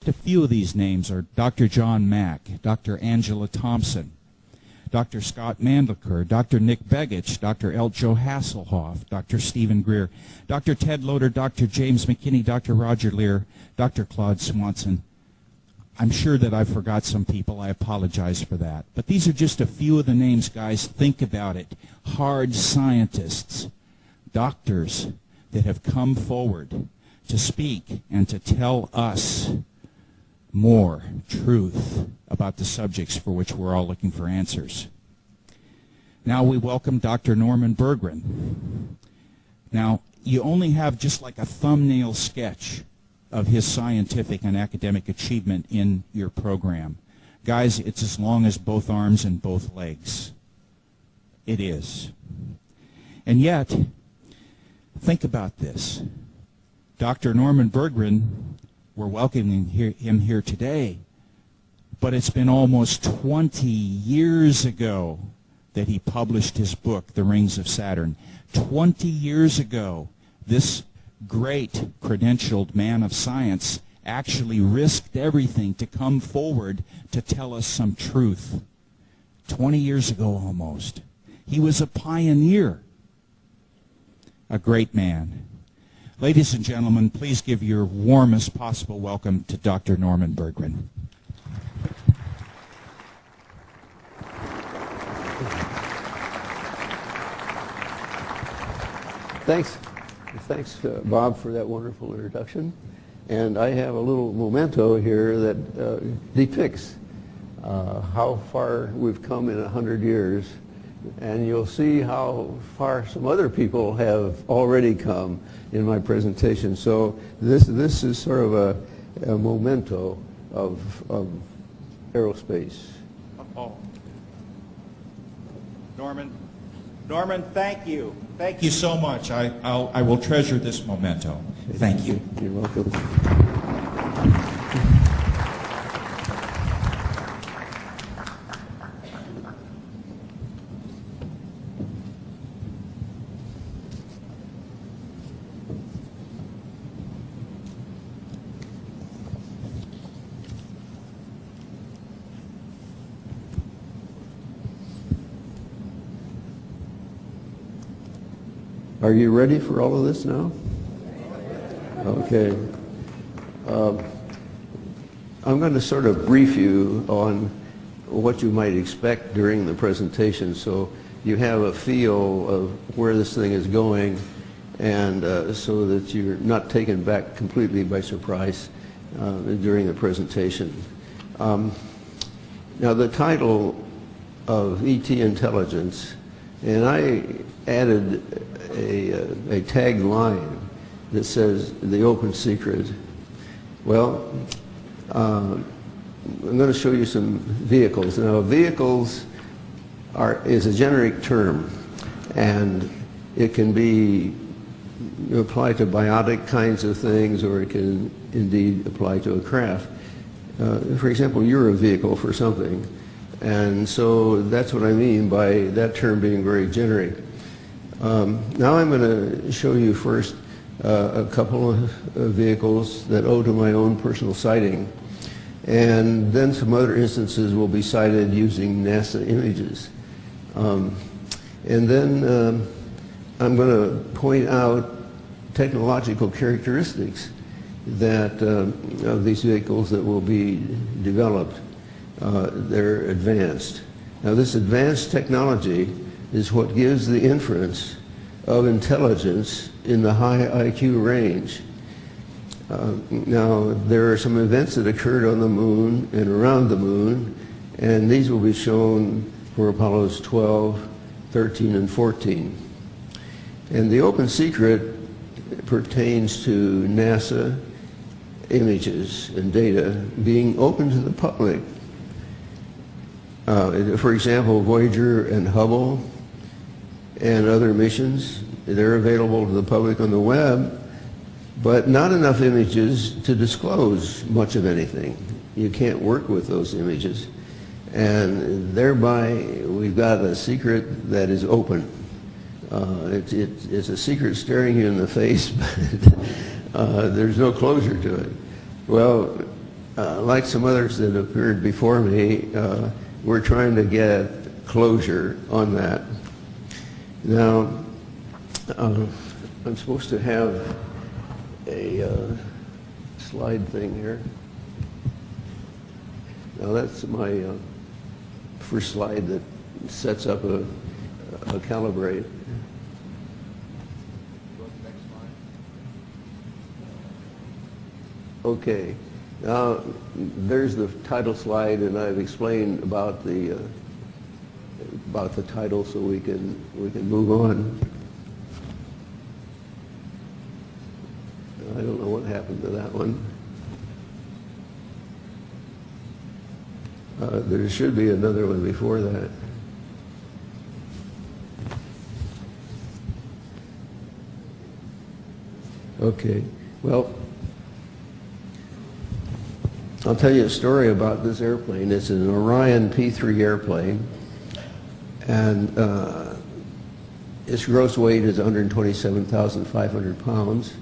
A few of these names are Dr. John Mack, Dr. Angela Thompson, Dr. Scott Mandleker, Dr. Nick Begich, Dr. Eljo Hasselhoff, Dr. Stephen Greer, Dr. Ted Loader, Dr. James McKinney, Dr. Roger Lear, Dr. Claude Swanson. I'm sure that I forgot some people. I apologize for that. But these are just a few of the names, guys. Think about it. Hard scientists, doctors that have come forward to speak and to tell us more truth about the subjects for which we're all looking for answers. Now we welcome Dr. Norman Bergrun. Now, you only have just like a thumbnail sketch of his scientific and academic achievement in your program. Guys, it's as long as both arms and both legs. It is. And yet, think about this. Dr. Norman Bergrun, we're welcoming him here today, but it's been almost 20 years ago that he published his book, The Rings of Saturn. 20 years ago, this great credentialed man of science actually risked everything to come forward to tell us some truth. 20 years ago almost. He was a pioneer, a great man. Ladies and gentlemen, please give your warmest possible welcome to Dr. Norman Bergrun. Thanks. Thanks, Bob, for that wonderful introduction. And I have a little memento here that depicts how far we've come in 100 years. And you'll see how far some other people have already come in my presentation. So this is sort of a memento of aerospace. Oh. Norman, thank you. Thank you so much. I will treasure this memento. Thank you. You're welcome. Are you ready for all of this now? Okay. I'm going to sort of brief you on what you might expect during the presentation so you have a feel of where this thing is going and so that you're not taken back completely by surprise during the presentation. Now the title of ET Intelligence, and I added a tagline that says the open secret. Well, I'm going to show you some vehicles. Now, vehicles is a generic term, and it can be applied to biotic kinds of things, or it can indeed apply to a craft. For example, you're a vehicle for something, and so that's what I mean by that term being very generic. Now I'm going to show you first a couple of vehicles that owe to my own personal sighting, and then some other instances will be cited using NASA images. And then I'm going to point out technological characteristics that of these vehicles that will be developed. They're advanced. Now this advanced technology is what gives the inference of intelligence in the high IQ range. Now, there are some events that occurred on the moon and around the moon, and these will be shown for Apollos 12, 13, and 14. And the open secret pertains to NASA images and data being open to the public. For example, Voyager and Hubble and other missions, they're available to the public on the web, but not enough images to disclose much of anything. You can't work with those images. And thereby, we've got a secret that is open. It's a secret staring you in the face, but there's no closure to it. Well, like some others that appeared before me, we're trying to get closure on that. Now, I'm supposed to have a slide thing here. Now that's my first slide that sets up a calibrate. Okay. Now there's the title slide, and I've explained about the title, so we can move on. I don't know what happened to that one. There should be another one before that. Okay. Well, I'll tell you a story about this airplane. It's an Orion P-3 airplane, and its gross weight is 127,500 pounds.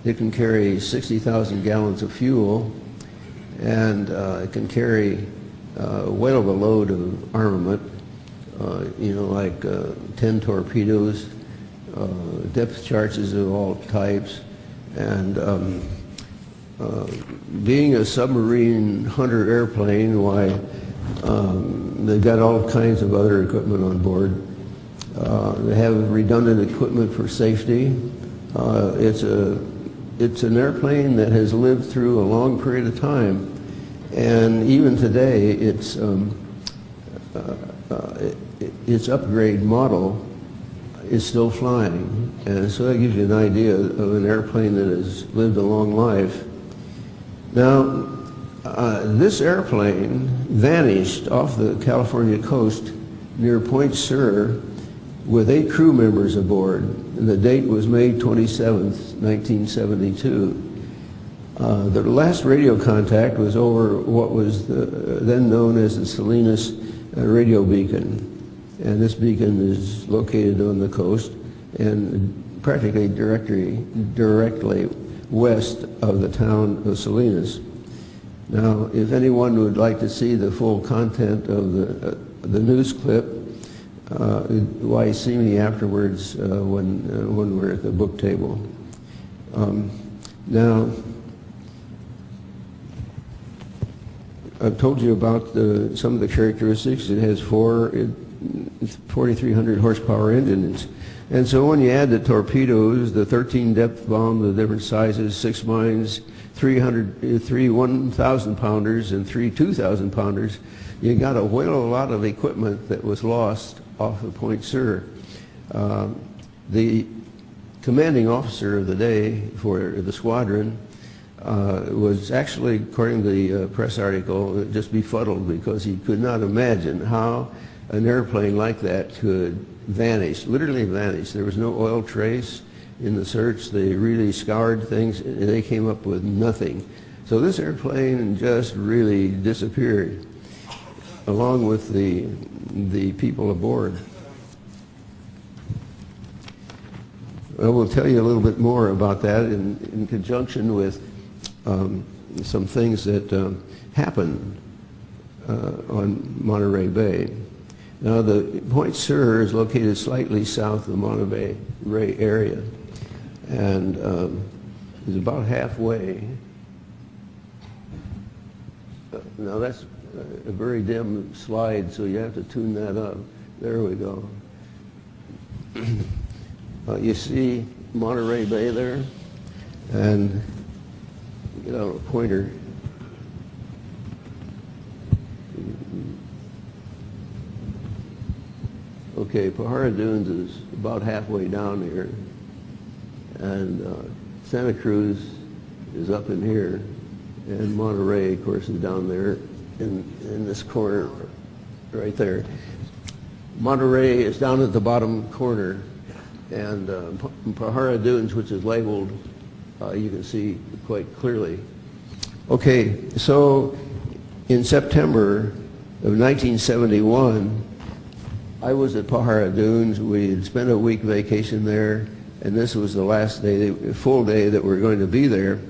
It can carry 60,000 gallons of fuel, and it can carry well of a load of armament, like 10 torpedoes, depth charges of all types, and being a submarine hunter airplane, why, they've got all kinds of other equipment on board. They have redundant equipment for safety. It's an airplane that has lived through a long period of time, and even today, its upgrade model is still flying, and so that gives you an idea of an airplane that has lived a long life. Now, this airplane vanished off the California coast near Point Sur with 8 crew members aboard, and the date was May 27th, 1972. The last radio contact was over what was then known as the Salinas radio beacon, and this beacon is located on the coast and practically directly west of the town of Salinas. Now, if anyone would like to see the full content of the news clip, why see me afterwards when we're at the book table. Now, I've told you about some of the characteristics. It has 4,300 horsepower engines. And so when you add the torpedoes, the 13 depth bomb, the different sizes, 6 mines, 3 1,000 pounders and 3 2,000 pounders, you got a lot of equipment that was lost off of Point Sur. The commanding officer of the day for the squadron was actually, according to the press article, just befuddled because he could not imagine how an airplane like that could vanish, literally vanish. There was no oil trace in the search. They really scoured things, and they came up with nothing. So this airplane just really disappeared, along with the people aboard. I will tell you a little bit more about that in conjunction with some things that happened on Monterey Bay. Now, the Point Sur is located slightly south of the Monterey Bay area, and is about halfway. Now, that's a very dim slide, so you have to tune that up. There we go. You see Monterey Bay there, and get out a pointer. Okay, Pajara Dunes is about halfway down here, and Santa Cruz is up in here, and Monterey, of course, is down there in this corner right there. Monterey is down at the bottom corner, and Pajara Dunes, which is labeled, you can see quite clearly. Okay, so in September of 1971, I was at Pajara Dunes. We had spent a week vacation there, and this was the last day, full day that we were going to be there.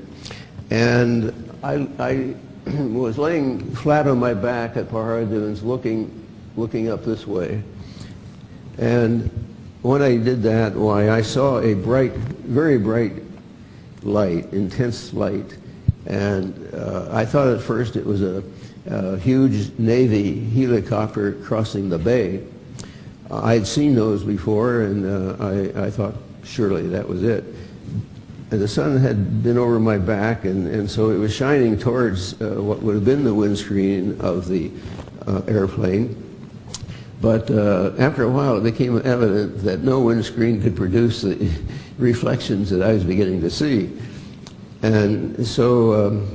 And I was laying flat on my back at Pahara Dunes looking up this way. And when I did that, why, I saw a bright, very bright light, intense light. And I thought at first it was a huge Navy helicopter crossing the bay. I'd seen those before, and I thought surely that was it. And the sun had been over my back, and so it was shining towards what would have been the windscreen of the airplane. But after a while, it became evident that no windscreen could produce the reflections that I was beginning to see. And so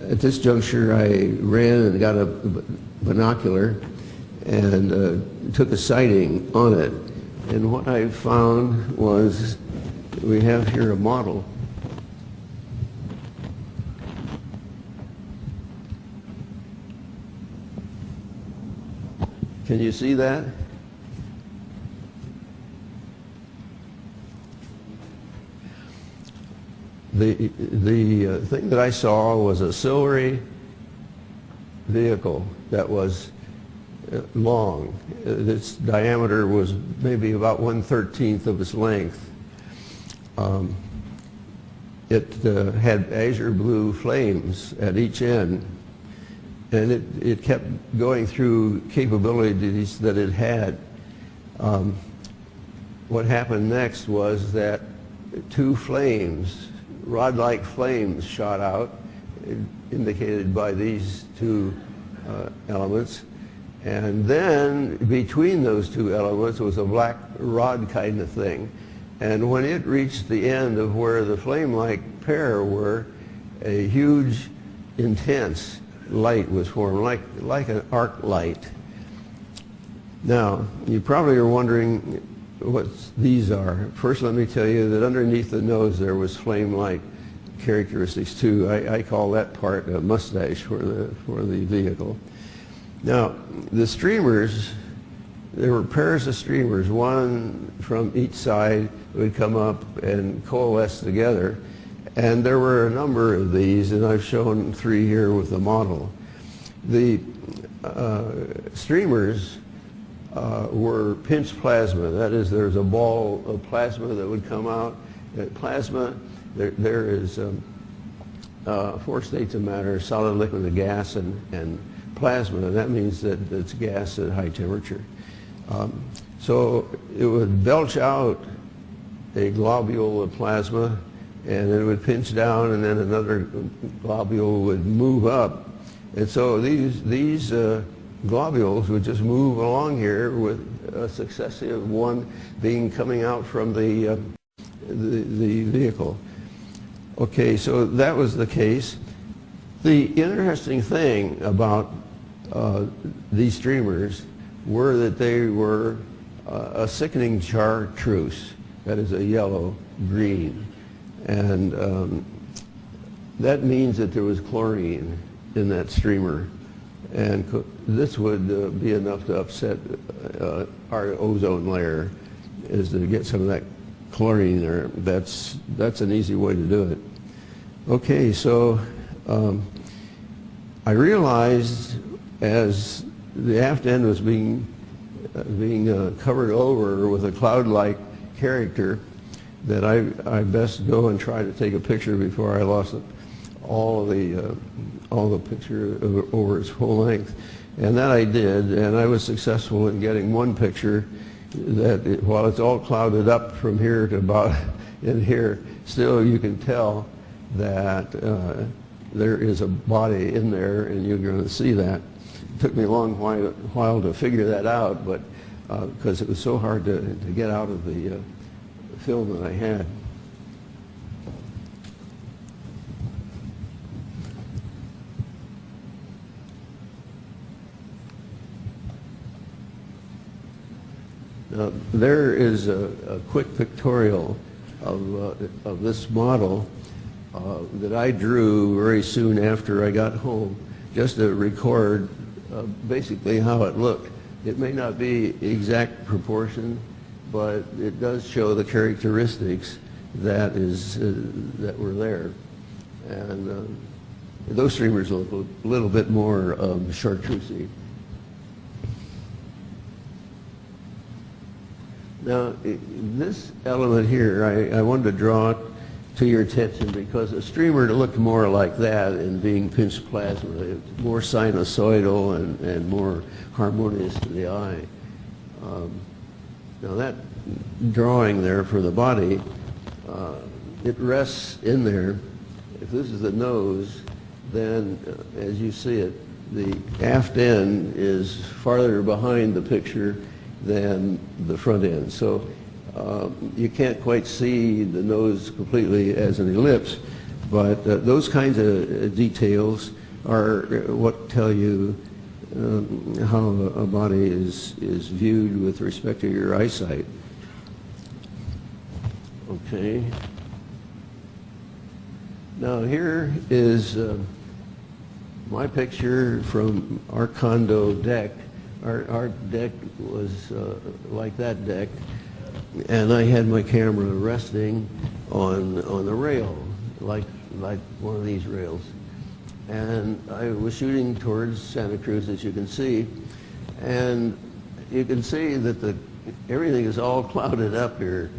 at this juncture, I ran and got a binocular and took a sighting on it. And what I found was, we have here a model. Can you see that? The thing that I saw was a silvery vehicle that was long. Its diameter was maybe about 1/13 of its length. It had azure blue flames at each end, and it kept going through capabilities that it had. What happened next was that two flames, rod-like flames, shot out, indicated by these two elements. And then between those two elements was a black rod kind of thing. And when it reached the end of where the flame-like pair were, a huge, intense light was formed, like an arc light. Now, you probably are wondering what these are. First, let me tell you that underneath the nose there was flame-like characteristics too. I call that part a mustache for the vehicle. Now, the streamers, there were pairs of streamers, one from each side would come up and coalesce together. And there were a number of these, and I've shown 3 here with the model. The streamers were pinched plasma. That is, there's a ball of plasma that would come out. Plasma, there is 4 states of matter: solid, liquid, and gas, and plasma. And that means that it's gas at high temperature. So it would belch out a globule of plasma, and it would pinch down, and then another globule would move up. And so these globules would just move along here with a successive one being coming out from the vehicle. Okay, so that was the case. The interesting thing about these streamers were that they were a sickening chartreuse, that is a yellow-green. And that means that there was chlorine in that streamer. And this would be enough to upset our ozone layer, is to get some of that chlorine there. That's an easy way to do it. Okay, so I realized as the aft end was being covered over with a cloud-like character that I best go and try to take a picture before I lost all the picture over its full length. And that I did, and I was successful in getting one picture that, while it's all clouded up from here to about in here, still you can tell that there is a body in there, and you're going to see that. It took me a long while to figure that out, but because it was so hard to get out of the film that I had. Now, there is a quick pictorial of this model that I drew very soon after I got home, just to record basically how it looked. It may not be exact proportion, but it does show the characteristics that were there. And those streamers look a little bit more chartreusey. Now, this element here, I wanted to draw it to your attention because a streamer looked more like that in being pinched plasma. It's more sinusoidal and more harmonious to the eye. Now that drawing there for the body, it rests in there. If this is the nose, then as you see it, the aft end is farther behind the picture than the front end. So you can't quite see the nose completely as an ellipse, but those kinds of details are what tell you how a body is viewed with respect to your eyesight. Okay. Now here is my picture from our condo deck. Our deck was like that deck, and I had my camera resting on the rail, like one of these rails. And I was shooting towards Santa Cruz, as you can see, and you can see that everything is all clouded up here.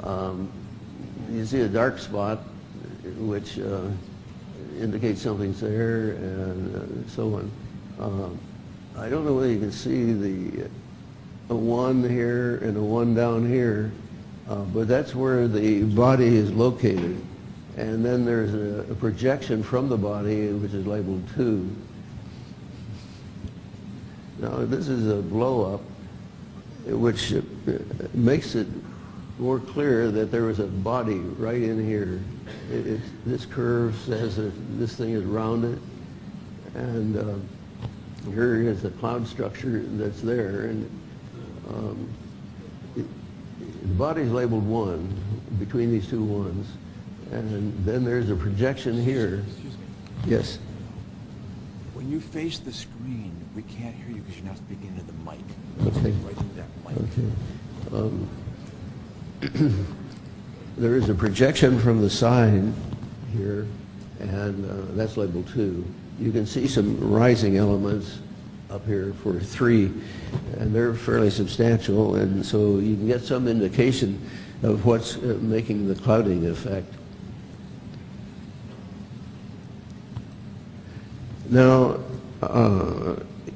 You see a dark spot, which indicates something's there, and so on. I don't know whether you can see a 1 here and a 1 down here, but that's where the body is located. And then there's a projection from the body, which is labeled 2. Now this is a blow-up, which makes it more clear that there was a body right in here. This curve says that this thing is rounded, and here is the cloud structure that's there, and the body is labeled 1 between these two 1s, and then there's a projection here. Excuse me. Yes. When you face the screen, we can't hear you because you're not speaking into the mic. Okay. Right into that mic. Okay. There is a projection from the side here, and that's labeled 2. You can see some rising elements up here for 3, and they're fairly substantial, and so you can get some indication of what's making the clouding effect. Now,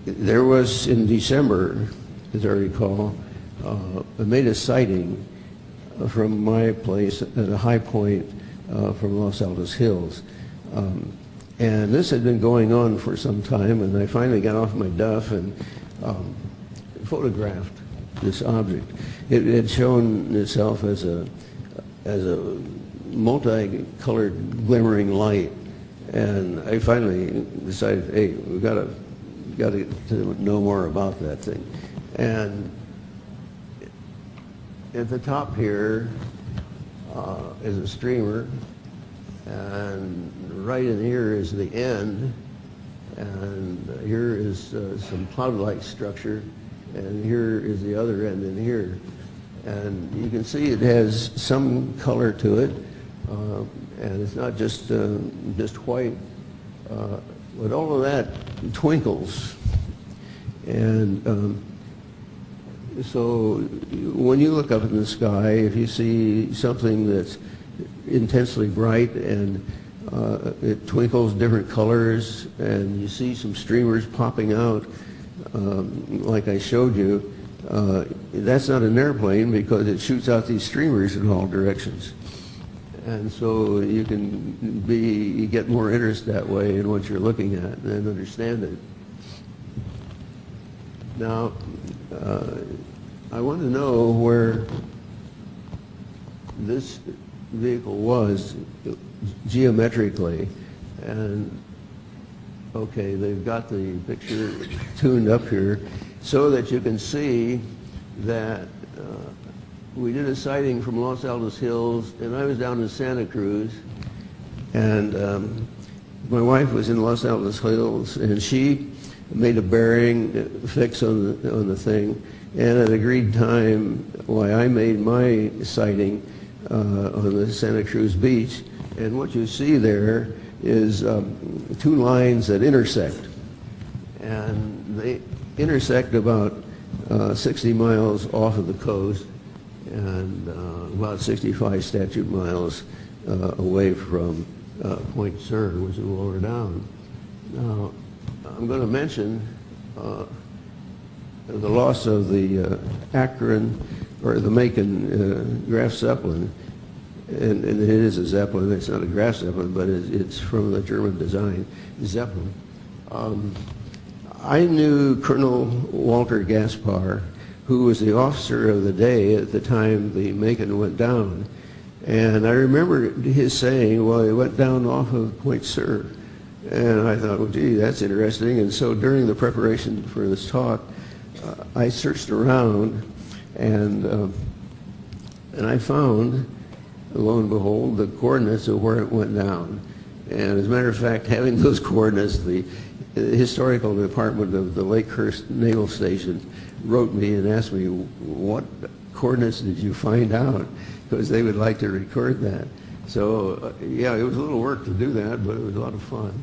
there was in December, as I recall, I made a sighting from my place at a high point from Los Altos Hills. And this had been going on for some time, and I finally got off my duff and photographed this object. It had shown itself as a multicolored glimmering light, and I finally decided, hey, we've got to know more about that thing. And at the top here is a streamer, and right in here is the end, and here is some cloud-like structure, and here is the other end in here. And you can see it has some color to it, and it's not just white, but all of that twinkles. And so when you look up in the sky, if you see something that's intensely bright and it twinkles different colors, and you see some streamers popping out, like I showed you, that's not an airplane because it shoots out these streamers in all directions. And so you get more interest that way in what you're looking at and understand it. Now, I want to know where this vehicle was geometrically, and okay, they've got the picture tuned up here so that you can see that we did a sighting from Los Altos Hills, and I was down in Santa Cruz, and my wife was in Los Altos Hills, and she made a bearing fix on the thing, and at agreed time, why I made my sighting on the Santa Cruz beach. And what you see there is two lines that intersect. And they intersect about 60 miles off of the coast and about 65 statute miles away from Point Sur, which is lower down. Now, I'm going to mention the loss of the Akron, or the Macon Graf Zeppelin. And it is a Zeppelin. It's not a Graf Zeppelin, but it's from the German design, Zeppelin. I knew Colonel Walter Gaspar, who was the officer of the day at the time the Macon went down. And I remember his saying, well, it went down off of Point Sur. And I thought, well, gee, that's interesting. And so during the preparation for this talk, I searched around, and I found, lo and behold, the coordinates of where it went down. And as a matter of fact, having those coordinates, the historical department of the Lakehurst Naval Station wrote me and asked me, what coordinates did you find out? Because they would like to record that. So, yeah, it was a little work to do that, but it was a lot of fun.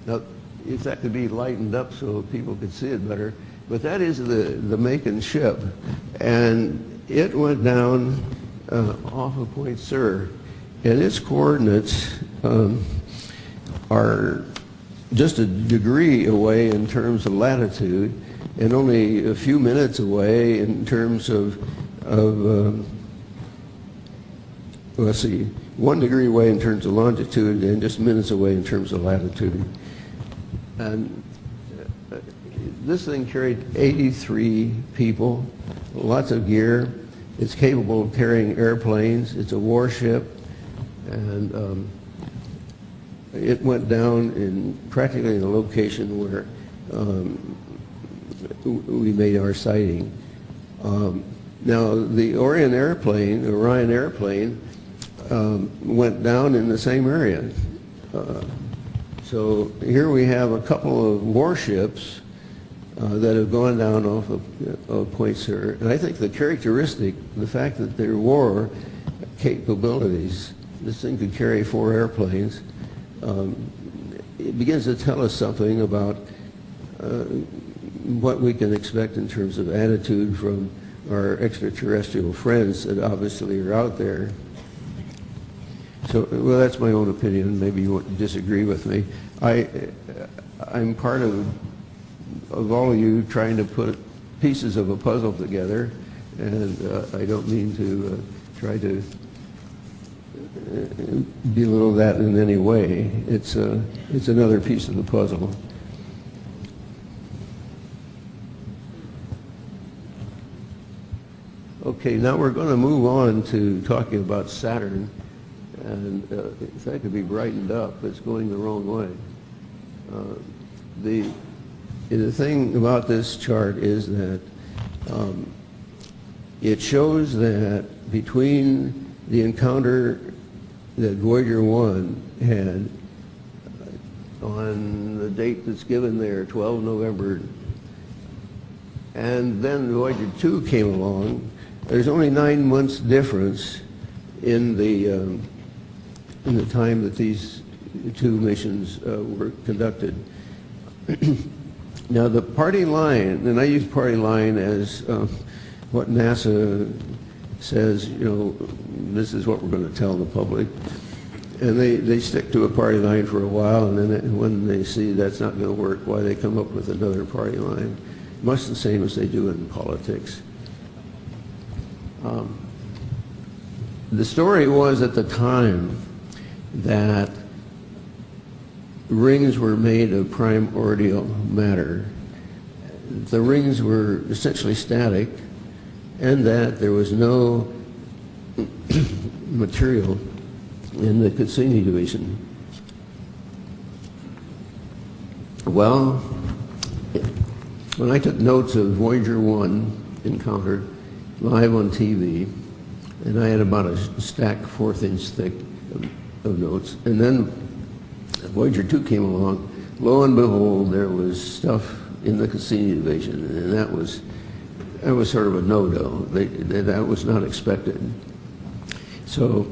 Now, if that could be lightened up so people could see it better, but that is the Macon ship, and it went down off of Point Sur, and its coordinates are just a degree away in terms of latitude, and only a few minutes away in terms of let's see, 1 degree away in terms of longitude, and just minutes away in terms of latitude. And this thing carried 83 people, lots of gear. It's capable of carrying airplanes. It's a warship, and it went down in practically the location where we made our sighting. Now, the Orion airplane went down in the same area. So here we have a couple of warships that have gone down off of Point Sur. And I think the characteristic, the fact that there were capabilities, this thing could carry 4 airplanes, it begins to tell us something about what we can expect in terms of attitude from our extraterrestrial friends that obviously are out there. So, well, that's my own opinion. Maybe you won't disagree with me. I'm part of all of you trying to put pieces of a puzzle together, and I don't mean to try to belittle that in any way. It's another piece of the puzzle. Okay, now we're going to move on to talking about Saturn, and if that could be brightened up, it's going the wrong way. The thing about this chart is that it shows that between the encounter that Voyager 1 had on the date that's given there, 12 November, and then Voyager 2 came along, there's only 9 months difference in the time that these 2 missions were conducted. Now the party line, and I use party line as what NASA says, you know, this is what we're going to tell the public. And they stick to a party line for a while, and then when they see that's not going to work, why they come up with another party line. Much the same as they do in politics. The story was at the time that rings were made of primordial matter. The rings were essentially static, and that there was no material in the Cassini division. Well, when I took notes of Voyager 1 encounter live on TV, and I had about a stack 1/4 inch thick of notes, and then Voyager 2 came along, lo and behold, there was stuff in the Cassini division, and that was sort of a no-go. That was not expected. So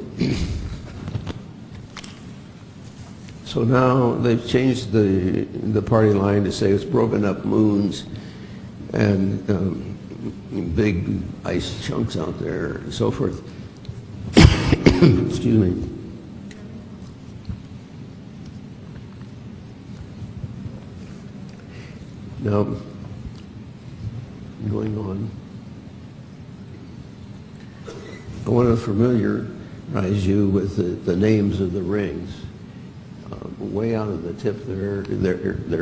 So now they've changed the party line to say it's broken up moons and big ice chunks out there and so forth. Excuse me. Now, going on, I want to familiarize you with the names of the rings. Way out of the tip there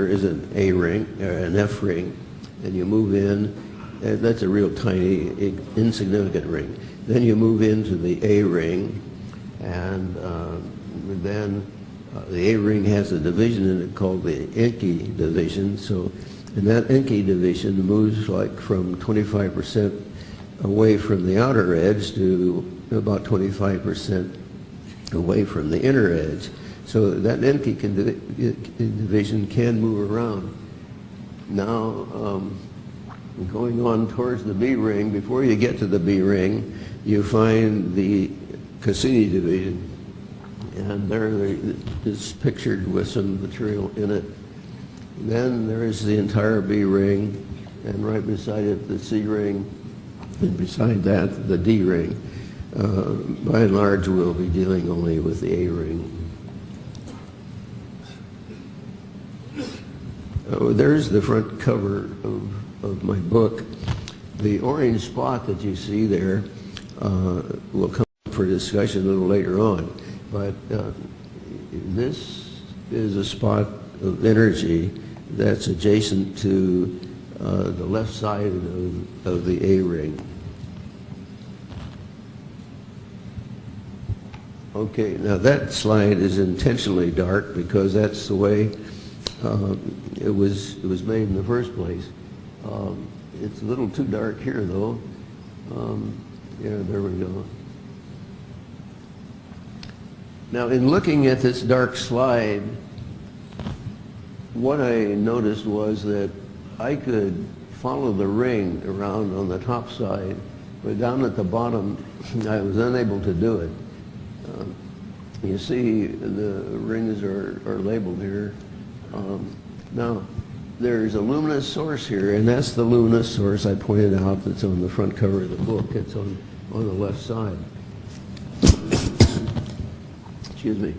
is an A ring, an F ring, and you move in, that's a real tiny, insignificant ring. Then you move into the A ring, and then the A ring has a division in it called the Enki division. So, and that Enki division moves like from 25% away from the outer edge to about 25% away from the inner edge. So that Enki division can move around. Now, going on towards the B ring, before you get to the B ring, you find the Cassini division. And there is pictured with some material in it. Then there is the entire B ring, and right beside it the C ring, and beside that the D ring. By and large, we'll be dealing only with the A ring. There's the front cover of my book. The orange spot that you see there will come for discussion a little later on. But this is a spot of energy that's adjacent to the left side of the A ring. Okay, now that slide is intentionally dark because that's the way it was made in the first place. It's a little too dark here, though. Yeah, there we go. Now, in looking at this dark slide, what I noticed was that I could follow the ring around on the top side, but down at the bottom, I was unable to do it. You see the rings are labeled here. Now, there's a luminous source here, and that's the luminous source I pointed out that's on the front cover of the book. It's on the left side. Excuse me.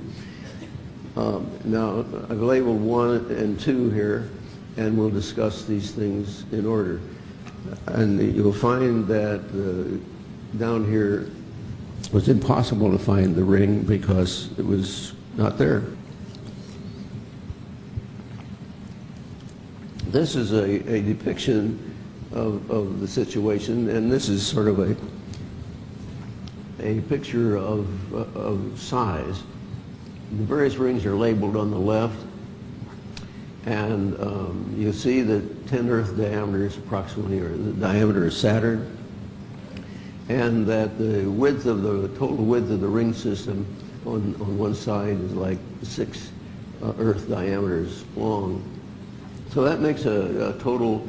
Now, I've labeled 1 and 2 here, and we'll discuss these things in order. And you'll find that down here it was impossible to find the ring because it was not there. This is a depiction of the situation, and this is sort of a picture of size. The various rings are labeled on the left, and you see that 10 Earth diameters approximately, or the diameter of Saturn, and that the width of the total width of the ring system on one side is like 6 Earth diameters long. So that makes a total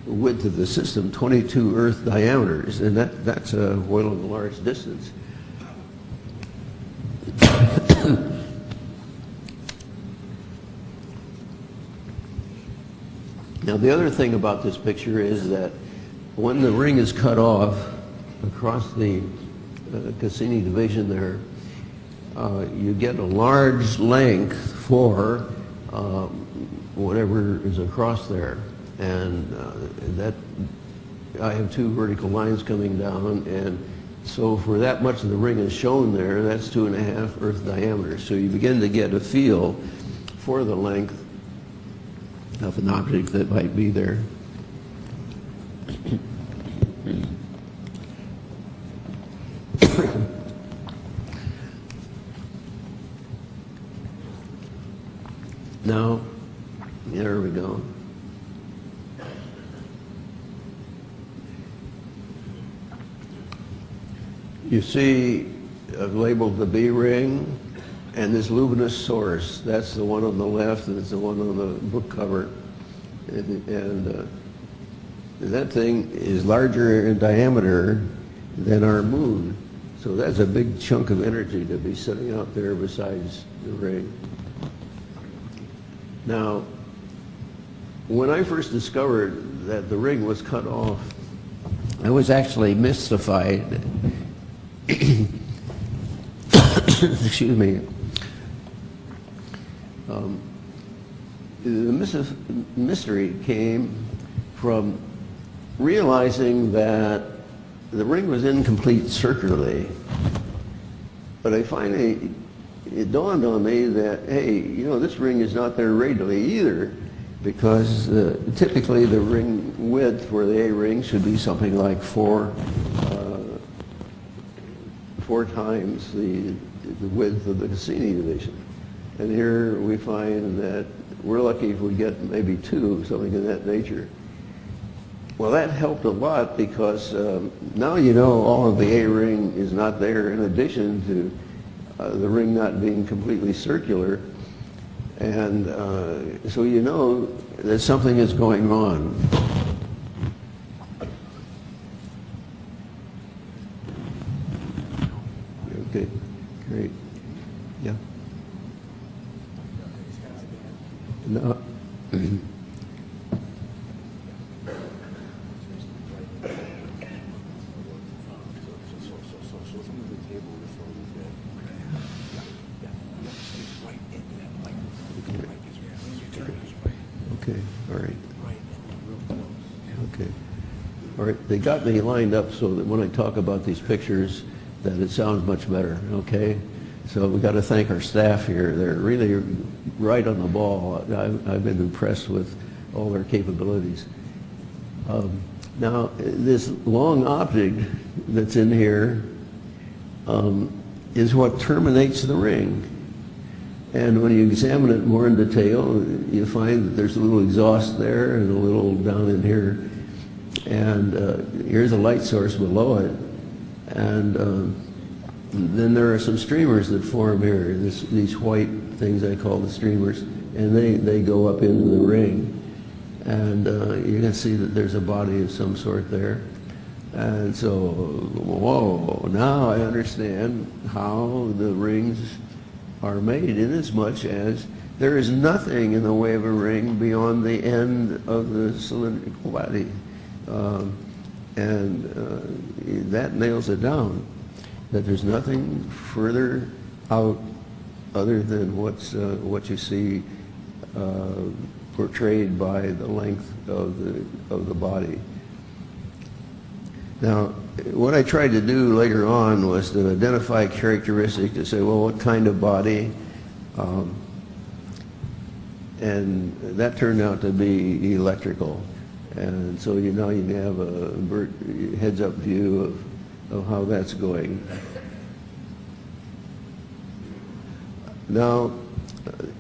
width of the system 22 Earth diameters, and that's a well of a large distance. Now, the other thing about this picture is that when the ring is cut off across the Cassini division there, you get a large length for whatever is across there. And that I have 2 vertical lines coming down, and so for that much of the ring is shown there, that's 2.5 Earth diameters. So you begin to get a feel for the length of an object that might be there. Now, there we go. You see, I've labeled the B ring and this luminous source. That's the one on the left, and it's the one on the book cover. And that thing is larger in diameter than our moon. So that's a big chunk of energy to be sitting out there besides the ring. Now, when I first discovered that the ring was cut off, I was actually mystified. Excuse me. The mystery came from realizing that the ring was incomplete circularly. But it dawned on me that, hey, you know, this ring is not there radially either, because typically the ring width for the A ring should be something like four times the width of the Cassini division. And here we find that we're lucky if we get maybe 2, something of that nature. Well, that helped a lot, because now you know all of the A ring is not there, in addition to the ring not being completely circular. And so you know that something is going on. Okay, great. Yeah. No. Okay, all right. Okay. All right, they got me lined up so that when I talk about these pictures, that it sounds much better, okay? So we got to thank our staff here. They're really right on the ball. I've been impressed with all their capabilities. Now, this long object that's in here is what terminates the ring. And when you examine it more in detail, you find that there's a little exhaust there and a little down in here. And here's a light source below it. And then there are some streamers that form here, these white things I call the streamers, and they go up into the ring. And you can see that there's a body of some sort there. And so, whoa, now I understand how the rings are made, in as much as there is nothing in the way of a ring beyond the end of the cylindrical body. That nails it down, that there's nothing further out other than what you see portrayed by the length of the body. Now, what I tried to do later on was to identify characteristics to say, well, what kind of body? And that turned out to be electrical. And so now you have a heads-up view of how that's going. Now,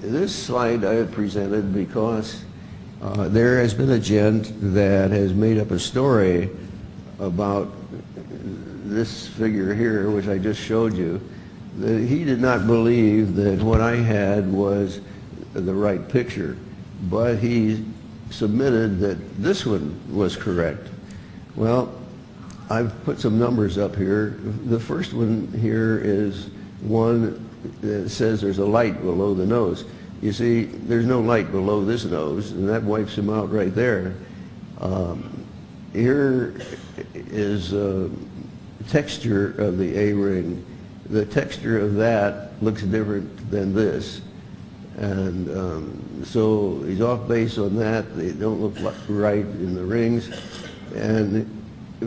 this slide I have presented because there has been a gent that has made up a story about this figure here, which I just showed you, that he did not believe that what I had was the right picture, but he submitted that this one was correct. Well, I've put some numbers up here. The first one here is one that says there's a light below the nose. You see, there's no light below this nose, and that wipes him out right there. Here is texture of the A-ring. The texture of that looks different than this. And so he's off base on that. They don't look right in the rings. And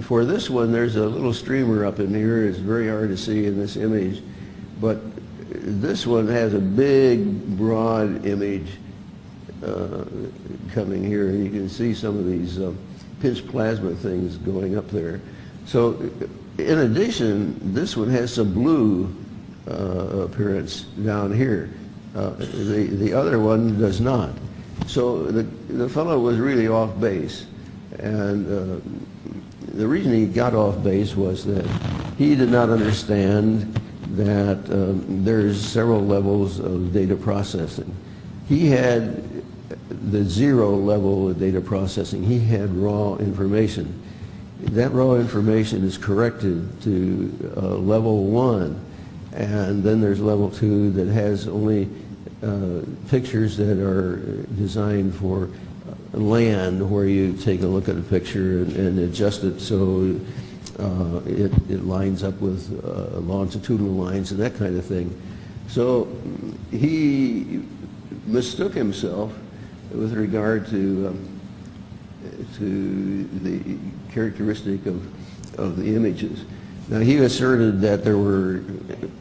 for this one, there's a little streamer up in here. It's very hard to see in this image. But this one has a big, broad image coming here. And you can see some of these pinch plasma things going up there. So in addition, this one has some blue appearance down here. The other one does not. So the fellow was really off base. And the reason he got off base was that he did not understand that there's several levels of data processing. He had the 0 level of data processing. He had raw information. That raw information is corrected to level 1, and then there's level 2 that has only pictures that are designed for land, where you take a look at a picture and adjust it so it lines up with longitudinal lines and that kind of thing. So he mistook himself with regard to the characteristic of the images. Now, he asserted that there were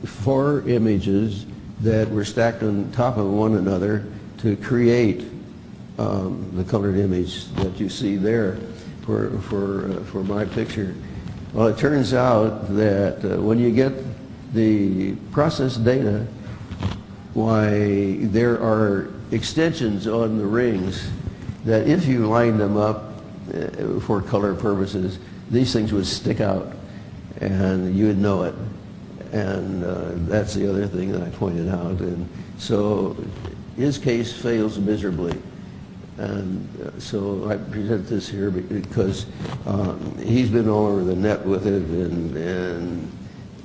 4 images that were stacked on top of one another to create the colored image that you see there for my picture. Well, it turns out that when you get the process data, why there are extensions on the rings that if you lined them up for color purposes, these things would stick out and you would know it. And that's the other thing that I pointed out. And so his case fails miserably. And so I present this here because he's been all over the net with it,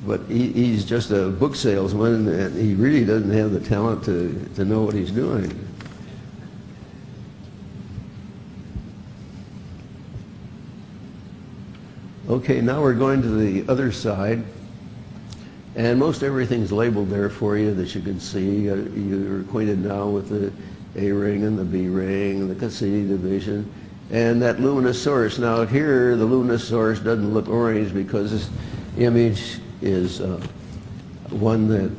but he's just a book salesman, and he really doesn't have the talent to know what he's doing. Okay, now we're going to the other side, and most everything's labeled there for you that you can see. You're acquainted now with the A ring and the B ring, the Cassini division, and that luminous source. Now here, the luminous source doesn't look orange because this image is one that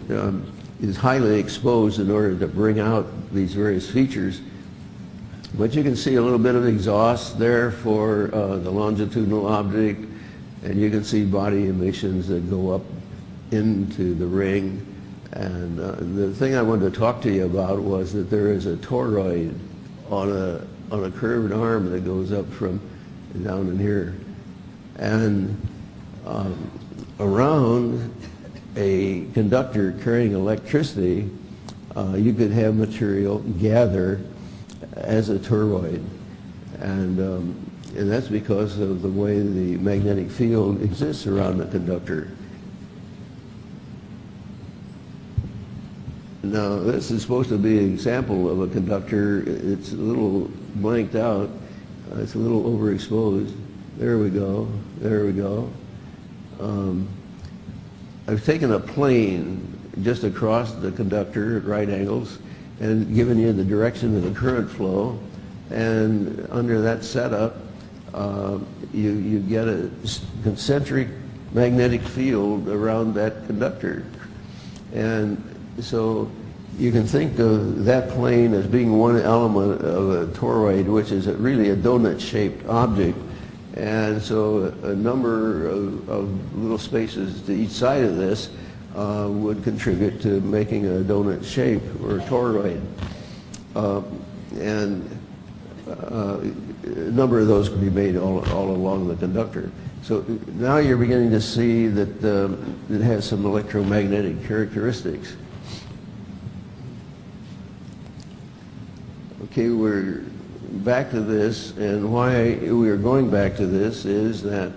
is highly exposed in order to bring out these various features. But you can see a little bit of exhaust there for the longitudinal object, and you can see body emissions that go up into the ring. And the thing I wanted to talk to you about was that there is a toroid on a curved arm that goes up from down in here. And around a conductor carrying electricity, you could have material gather as a toroid. And that's because of the way the magnetic field exists around the conductor. Now, this is supposed to be an example of a conductor. It's a little blanked out. It's a little overexposed. There we go. There we go. I've taken a plane just across the conductor at right angles and given you the direction of the current flow. And under that setup, you get a concentric magnetic field around that conductor. And so you can think of that plane as being one element of a toroid, which is really a donut-shaped object. And so a number of little spaces to each side of this would contribute to making a donut shape or a toroid. And a number of those can be made all along the conductor. So now you're beginning to see that it has some electromagnetic characteristics. Okay, we're back to this, and why we are going back to this is that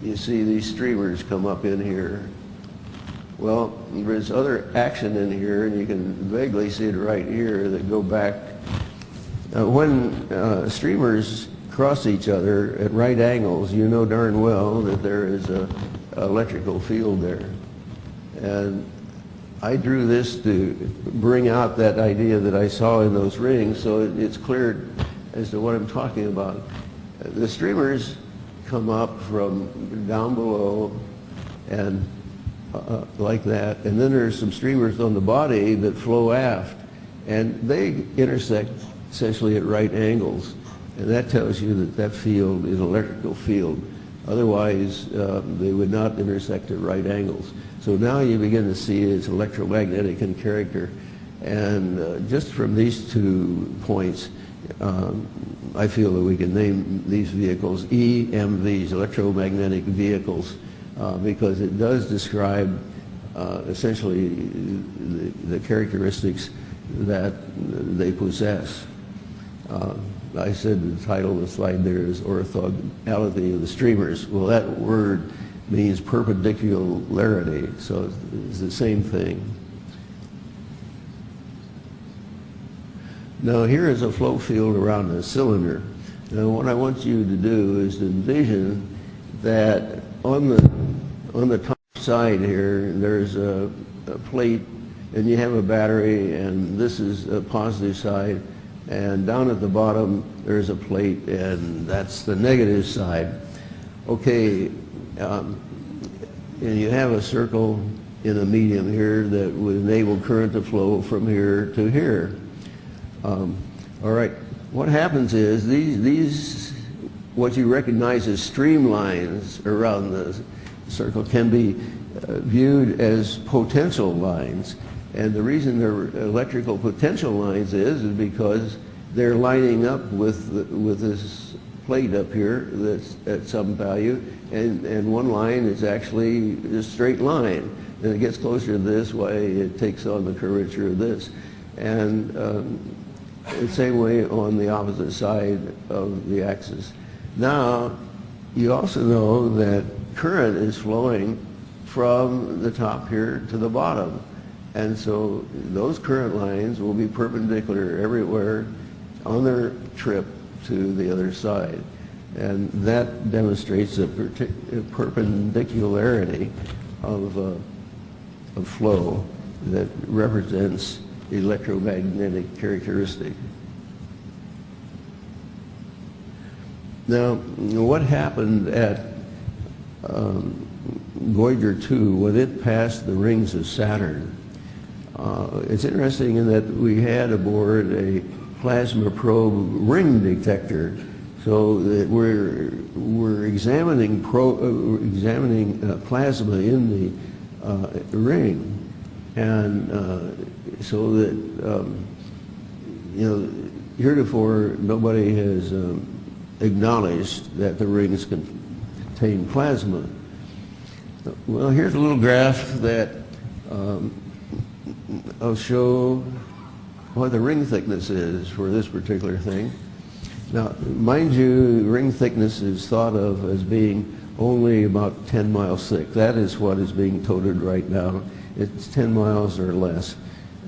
you see these streamers come up in here. Well, there's other action in here, and you can vaguely see it right here that go back. When streamers cross each other at right angles, you know darn well that there is an electrical field there. And I drew this to bring out that idea that I saw in those rings, so it's clear as to what I'm talking about. The streamers come up from down below and like that, and then there's some streamers on the body that flow aft, and they intersect essentially at right angles, and that tells you that that field is an electrical field. Otherwise, they would not intersect at right angles. So now you begin to see its electromagnetic in character. And just from these 2 points, I feel that we can name these vehicles EMVs, electromagnetic vehicles, because it does describe essentially the characteristics that they possess. I said the title of the slide there is orthogonality of the streamers. Well, that word means perpendicularity, so it's the same thing. Now here is a flow field around a cylinder. Now what I want you to do is to envision that on the top side here there's a plate, and you have a battery, and this is a positive side, and down at the bottom there's a plate, and that's the negative side. Okay, and you have a circle in a medium here that would enable current to flow from here to here. All right, what happens is these what you recognize as streamlines around the circle can be viewed as potential lines. And the reason they're electrical potential lines is because they're lining up with this plate up here that's at some value, and one line is actually a straight line. And it gets closer to this way, it takes on the curvature of this. And the same way on the opposite side of the axis. Now, you also know that current is flowing from the top here to the bottom. And so those current lines will be perpendicular everywhere on their trip to the other side. And that demonstrates a perpendicularity of flow that represents electromagnetic characteristic. Now, what happened at Voyager 2 when it passed the rings of Saturn? It's interesting in that we had aboard a plasma probe ring detector, so that we're examining plasma in the ring, and so that heretofore nobody has acknowledged that the rings contain plasma. Well, here's a little graph that I'll show what the ring thickness is for this particular thing. Now, mind you, ring thickness is thought of as being only about 10 miles thick. That is what is being toted right now. It's 10 miles or less.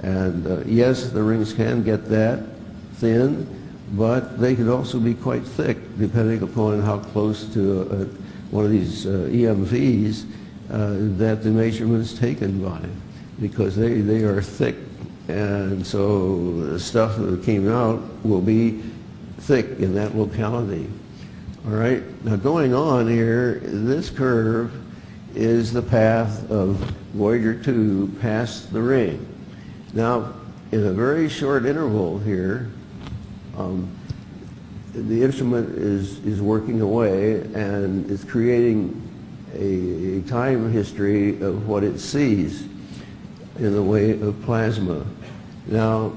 And yes, the rings can get that thin, but they could also be quite thick, depending upon how close to one of these EMVs that the measurement is taken by, because they are thick, and so the stuff that came out will be thick in that locality. All right, now going on here, this curve is the path of Voyager 2 past the ring. Now, in a very short interval here, the instrument is working away, and it's creating a time history of what it sees in the way of plasma. Now,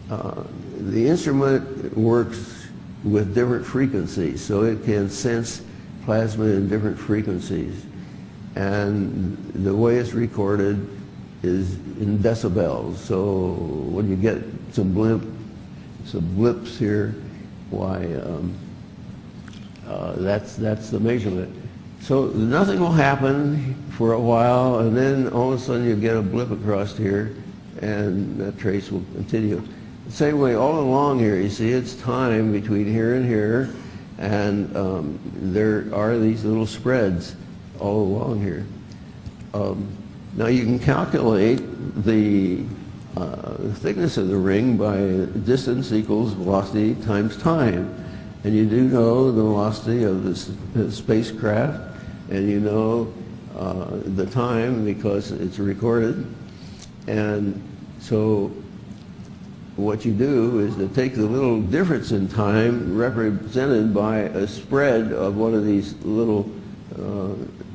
the instrument works with different frequencies, so it can sense plasma in different frequencies. And the way it's recorded is in decibels. So when you get some blips here, why, that's the measurement. So nothing will happen for a while, and then all of a sudden you get a blip across here, and that trace will continue. The same way all along here, you see it's time between here and here, and there are these little spreads all along here. Now you can calculate the thickness of the ring by distance equals velocity times time. And you do know the velocity of the spacecraft, and you know the time because it's recorded. And so what you do is to take the little difference in time represented by a spread of one of these little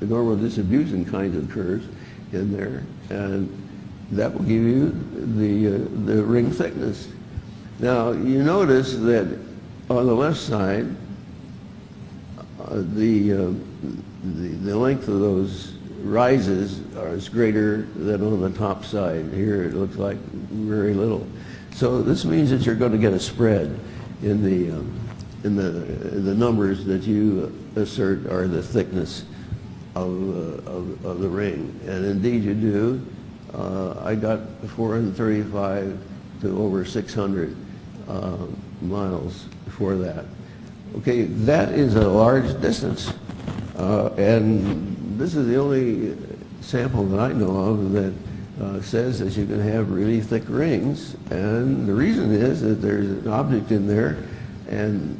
normal distribution kinds of curves in there, and that will give you the ring thickness. Now you notice that on the left side, the length of those rises is greater than on the top side. Here it looks like very little. So this means that you're going to get a spread in the numbers that you assert are the thickness of the ring, and indeed you do. I got 435 to over 600 miles for that. Okay, that is a large distance, and this is the only sample that I know of that says that you can have really thick rings, and the reason is that there's an object in there, and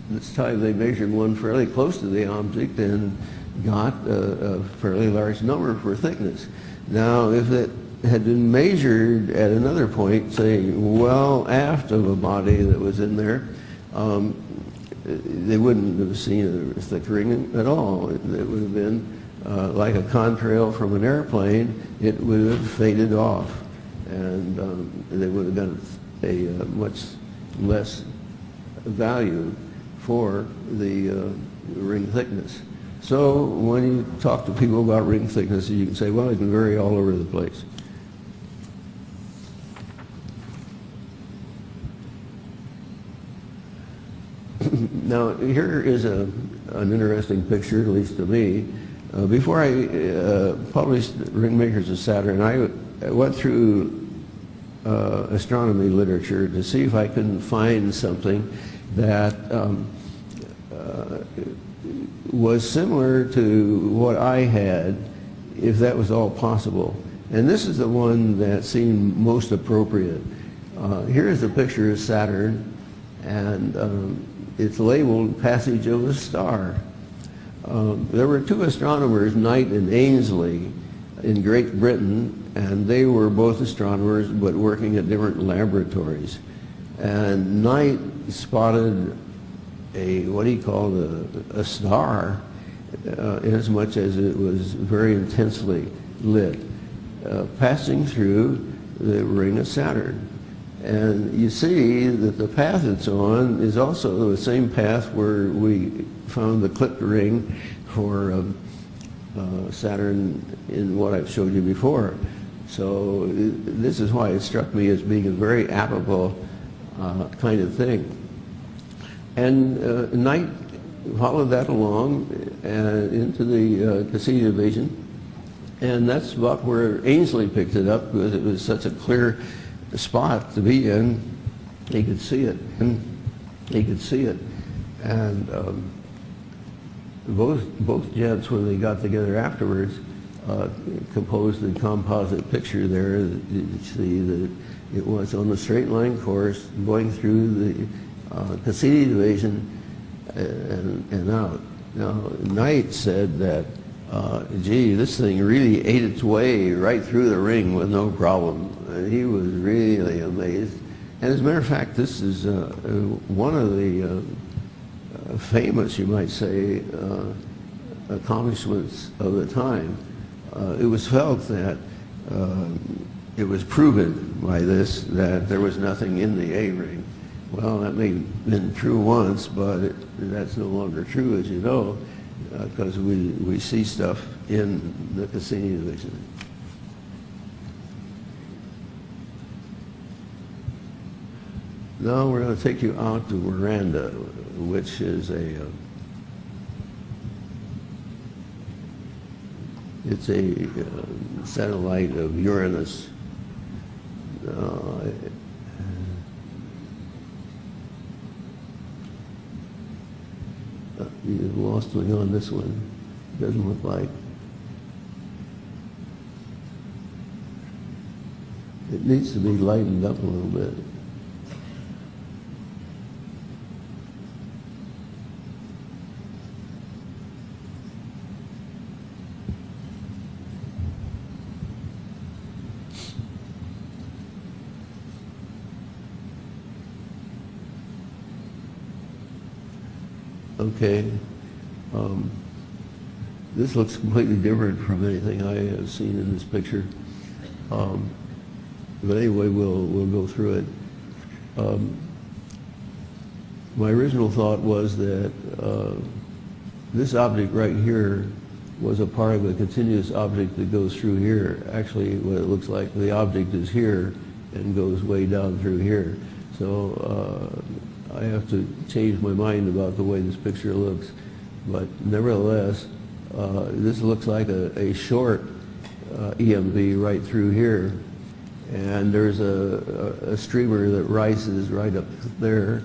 this time they measured one fairly close to the object and got a fairly large number for thickness. Now, if it had been measured at another point, say well aft of a body that was in there, they wouldn't have seen a thick ring at all. It would have been like a contrail from an airplane. It would have faded off, and they would have got a much less value for the ring thickness. So when you talk to people about ring thickness, you can say, well, it can vary all over the place. Now, here is an interesting picture, at least to me. Before I published Ringmakers of Saturn, I went through astronomy literature to see if I couldn't find something that was similar to what I had, if that was all possible. And this is the one that seemed most appropriate. Here's a picture of Saturn, and it's labeled Passage of a Star. There were two astronomers, Knight and Ainslie, in Great Britain, and they were both astronomers but working at different laboratories. And Knight spotted what he called a star, in as much as it was very intensely lit, passing through the ring of Saturn. And you see that the path it's on is also the same path where we found the clipped ring for Saturn in what I've showed you before. So this is why it struck me as being a very applicable kind of thing. And Knight followed that along into the Cassini division, and that's about where Ainslie picked it up, because it was such a clear spot to be in. He could see it, and both gents, when they got together afterwards, composed the composite picture there. You see that it was on the straight line course going through the Cassini division and out. Now, Knight said that, gee, this thing really ate its way right through the ring with no problem. And he was really amazed. And as a matter of fact, this is one of the famous, you might say, accomplishments of the time. It was felt that it was proven by this that there was nothing in the A-ring. Well, that may have been true once, but that's no longer true, as you know, because we see stuff in the Cassini division. Now we're going to take you out to Miranda, which is it's a satellite of Uranus. You lost me on this one. Doesn't look like. It needs to be lightened up a little bit. Okay, this looks completely different from anything I have seen in this picture. But anyway, we'll go through it. My original thought was that this object right here was a part of a continuous object that goes through here. Actually, what it looks like, the object is here and goes way down through here. So I have to change my mind about the way this picture looks. But nevertheless, this looks like a short EMV right through here. and there's a streamer that rises right up there,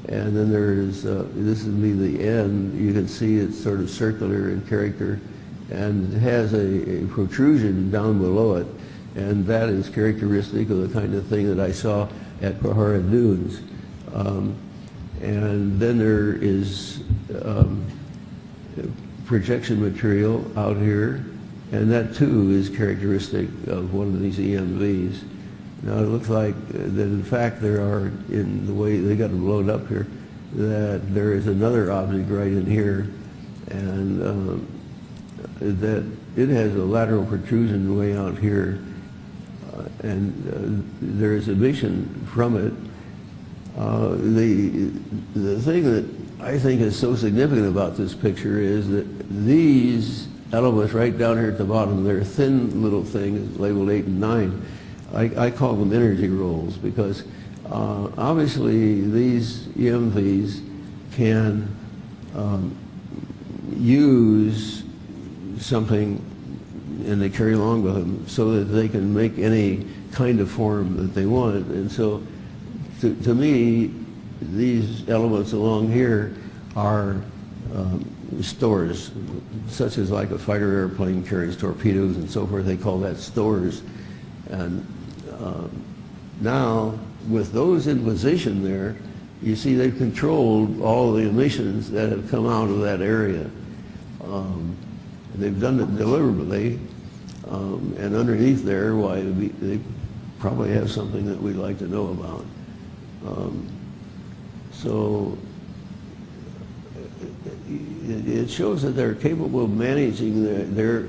and then there's, this would be the end. You can see it's sort of circular in character, and it has a protrusion down below it, and that is characteristic of the kind of thing that I saw at Pahara Dunes. And then there is projection material out here, and that too is characteristic of one of these EMVs. Now it looks like that in fact there are, in the way they got them blown up here, that there is another object right in here, and that it has a lateral protrusion way out here, and there is emission from it. The thing that I think is so significant about this picture is that these elements right down here at the bottom, they're thin little things labeled 8 and 9. I call them energy rolls because obviously these EMVs can use something and they carry along with them so that they can make any kind of form that they want. And so to me, these elements along here are stores, such as like a fighter airplane carries torpedoes and so forth. They call that stores. And now, with those in position there, you see they've controlled all the emissions that have come out of that area. They've done it deliberately, and underneath there, why they probably have something that we'd like to know about. So it shows that they're capable of managing their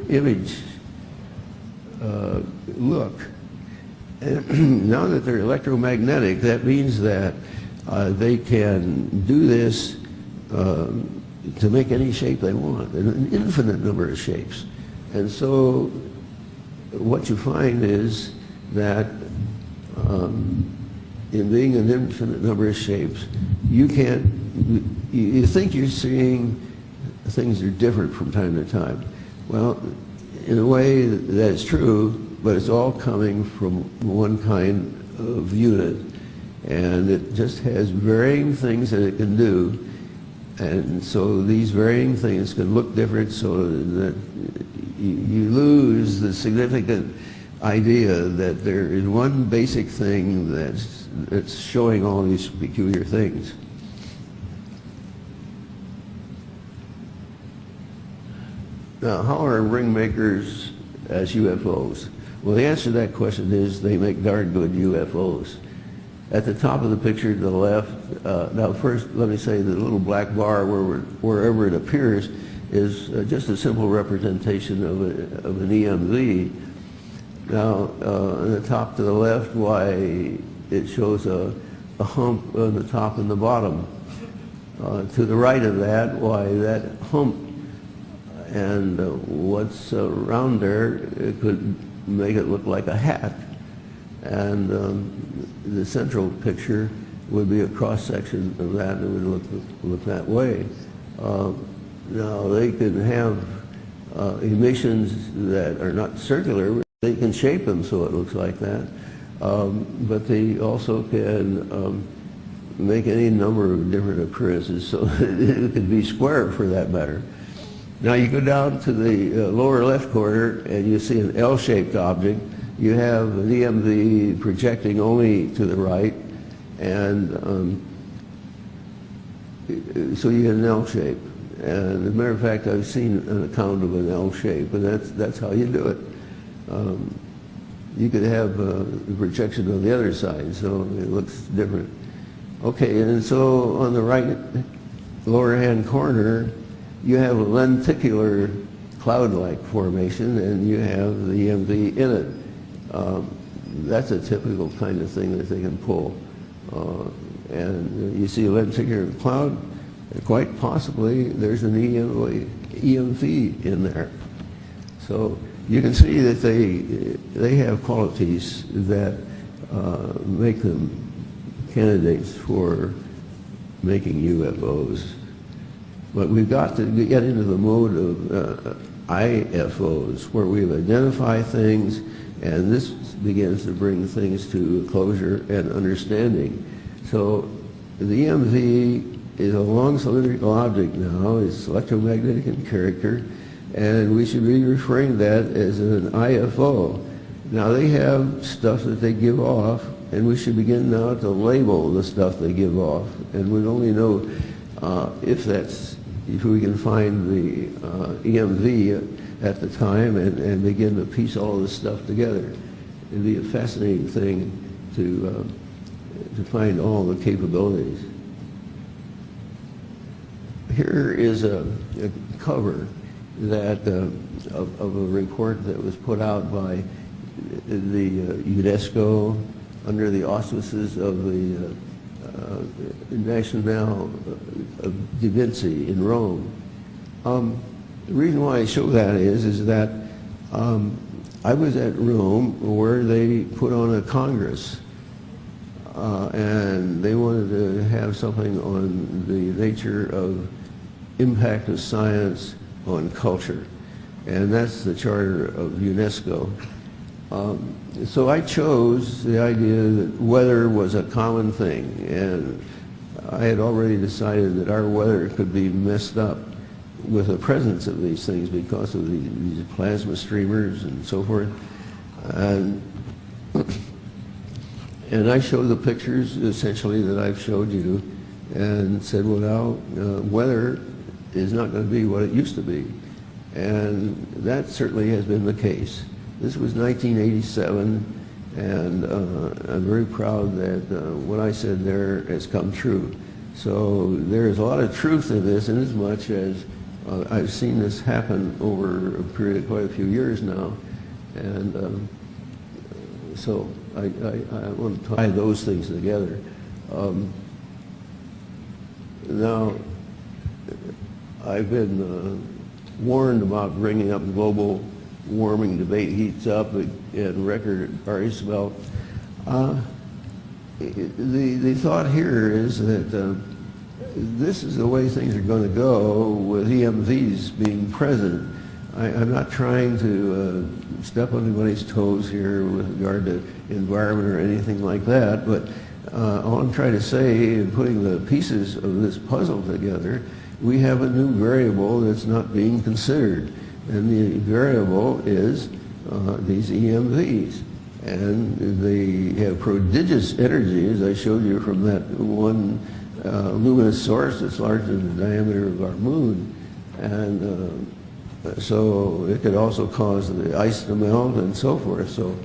image look. And now that they're electromagnetic, that means that they can do this to make any shape they want, an infinite number of shapes. And so what you find is that in being an infinite number of shapes, you think you're seeing things that are different from time to time. Well, in a way that's true, but it's all coming from one kind of unit, and it just has varying things that it can do, and so these varying things can look different, so that you lose the significant idea that there is one basic thing that's showing all these peculiar things. Now, how are ringmakers as UFOs? Well, the answer to that question is they make darn good UFOs. At the top of the picture to the left, now first let me say the little black bar wherever it appears is just a simple representation of an EMV. Now, on the top to the left, why it shows a hump on the top and the bottom. To the right of that, why that hump and what's around there, it could make it look like a hat. And the central picture would be a cross-section of that, and it would look that way. Now, they can have emissions that are not circular. They can shape them so it looks like that. But they also can make any number of different appearances, so it could be square for that matter. Now you go down to the lower left corner and you see an L-shaped object. You have an EMV projecting only to the right, and so you get an L shape. And as a matter of fact, I've seen an account of an L shape, and that's how you do it. You could have the projection on the other side, so it looks different. Okay, and so on the right lower hand corner, you have a lenticular cloud-like formation, and you have the EMV in it. That's a typical kind of thing that they can pull. And you see a lenticular cloud, and quite possibly there's an EMV in there. So you can see that they have qualities that make them candidates for making UFOs. But we've got to get into the mode of IFOs, where we identify things And this begins to bring things to closure and understanding. So the EMV is a long cylindrical object now. It's electromagnetic in character, and we should be referring to that as an IFO. Now they have stuff that they give off, and we should begin now to label the stuff they give off. And we only know if we can find the EMV at the time and begin to piece all this stuff together. It'd be a fascinating thing to find all the capabilities. Here is a cover that of a report that was put out by the UNESCO under the auspices of the National da Vinci in Rome. The reason why I show that is that I was at Rome where they put on a congress and they wanted to have something on the nature of impact of science on culture, and that's the charter of UNESCO. So I chose the idea that weather was a common thing, and I had already decided that our weather could be messed up with the presence of these things because of these plasma streamers and so forth. And I showed the pictures essentially that I've showed you and said, well, now weather is not going to be what it used to be. And that certainly has been the case. This was 1987, and I'm very proud that what I said there has come true. So there's a lot of truth in this, in as much as I've seen this happen over a period of quite a few years now. And so I want to tie those things together. Now, I've been warned about bringing up global warming debate heats up and record price. Well, the thought here is that this is the way things are going to go with EMVs being present. I'm not trying to step on anybody's toes here with regard to environment or anything like that, but all I'm trying to say in putting the pieces of this puzzle together, we have a new variable that's not being considered. And the variable is these EMVs. And they have prodigious energy, as I showed you from that one luminous source that's larger than the diameter of our moon. And so it could also cause the ice to melt and so forth. So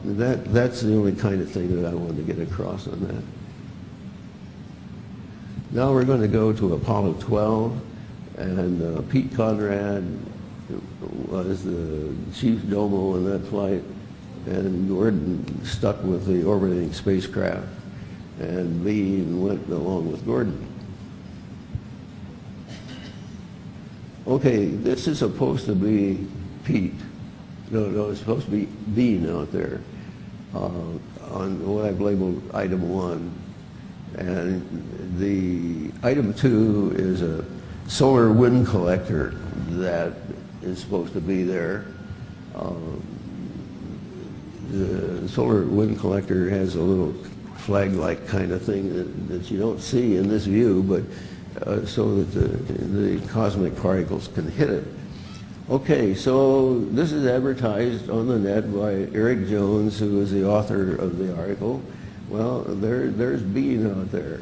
that's the only kind of thing that I wanted to get across on that. Now we're going to go to Apollo 12, and Pete Conrad was the chief domo in that flight, and Gordon stuck with the orbiting spacecraft, and Lee went along with Gordon. Okay, this is supposed to be Pete. No, it's supposed to be Bean out there on what I've labeled item 1. And the item 2 is a solar wind collector that is supposed to be there. The solar wind collector has a little flag-like kind of thing that you don't see in this view, but so that the cosmic particles can hit it. Okay, so this is advertised on the net by Eric Jones, who is the author of the article. Well, there's Bean out there,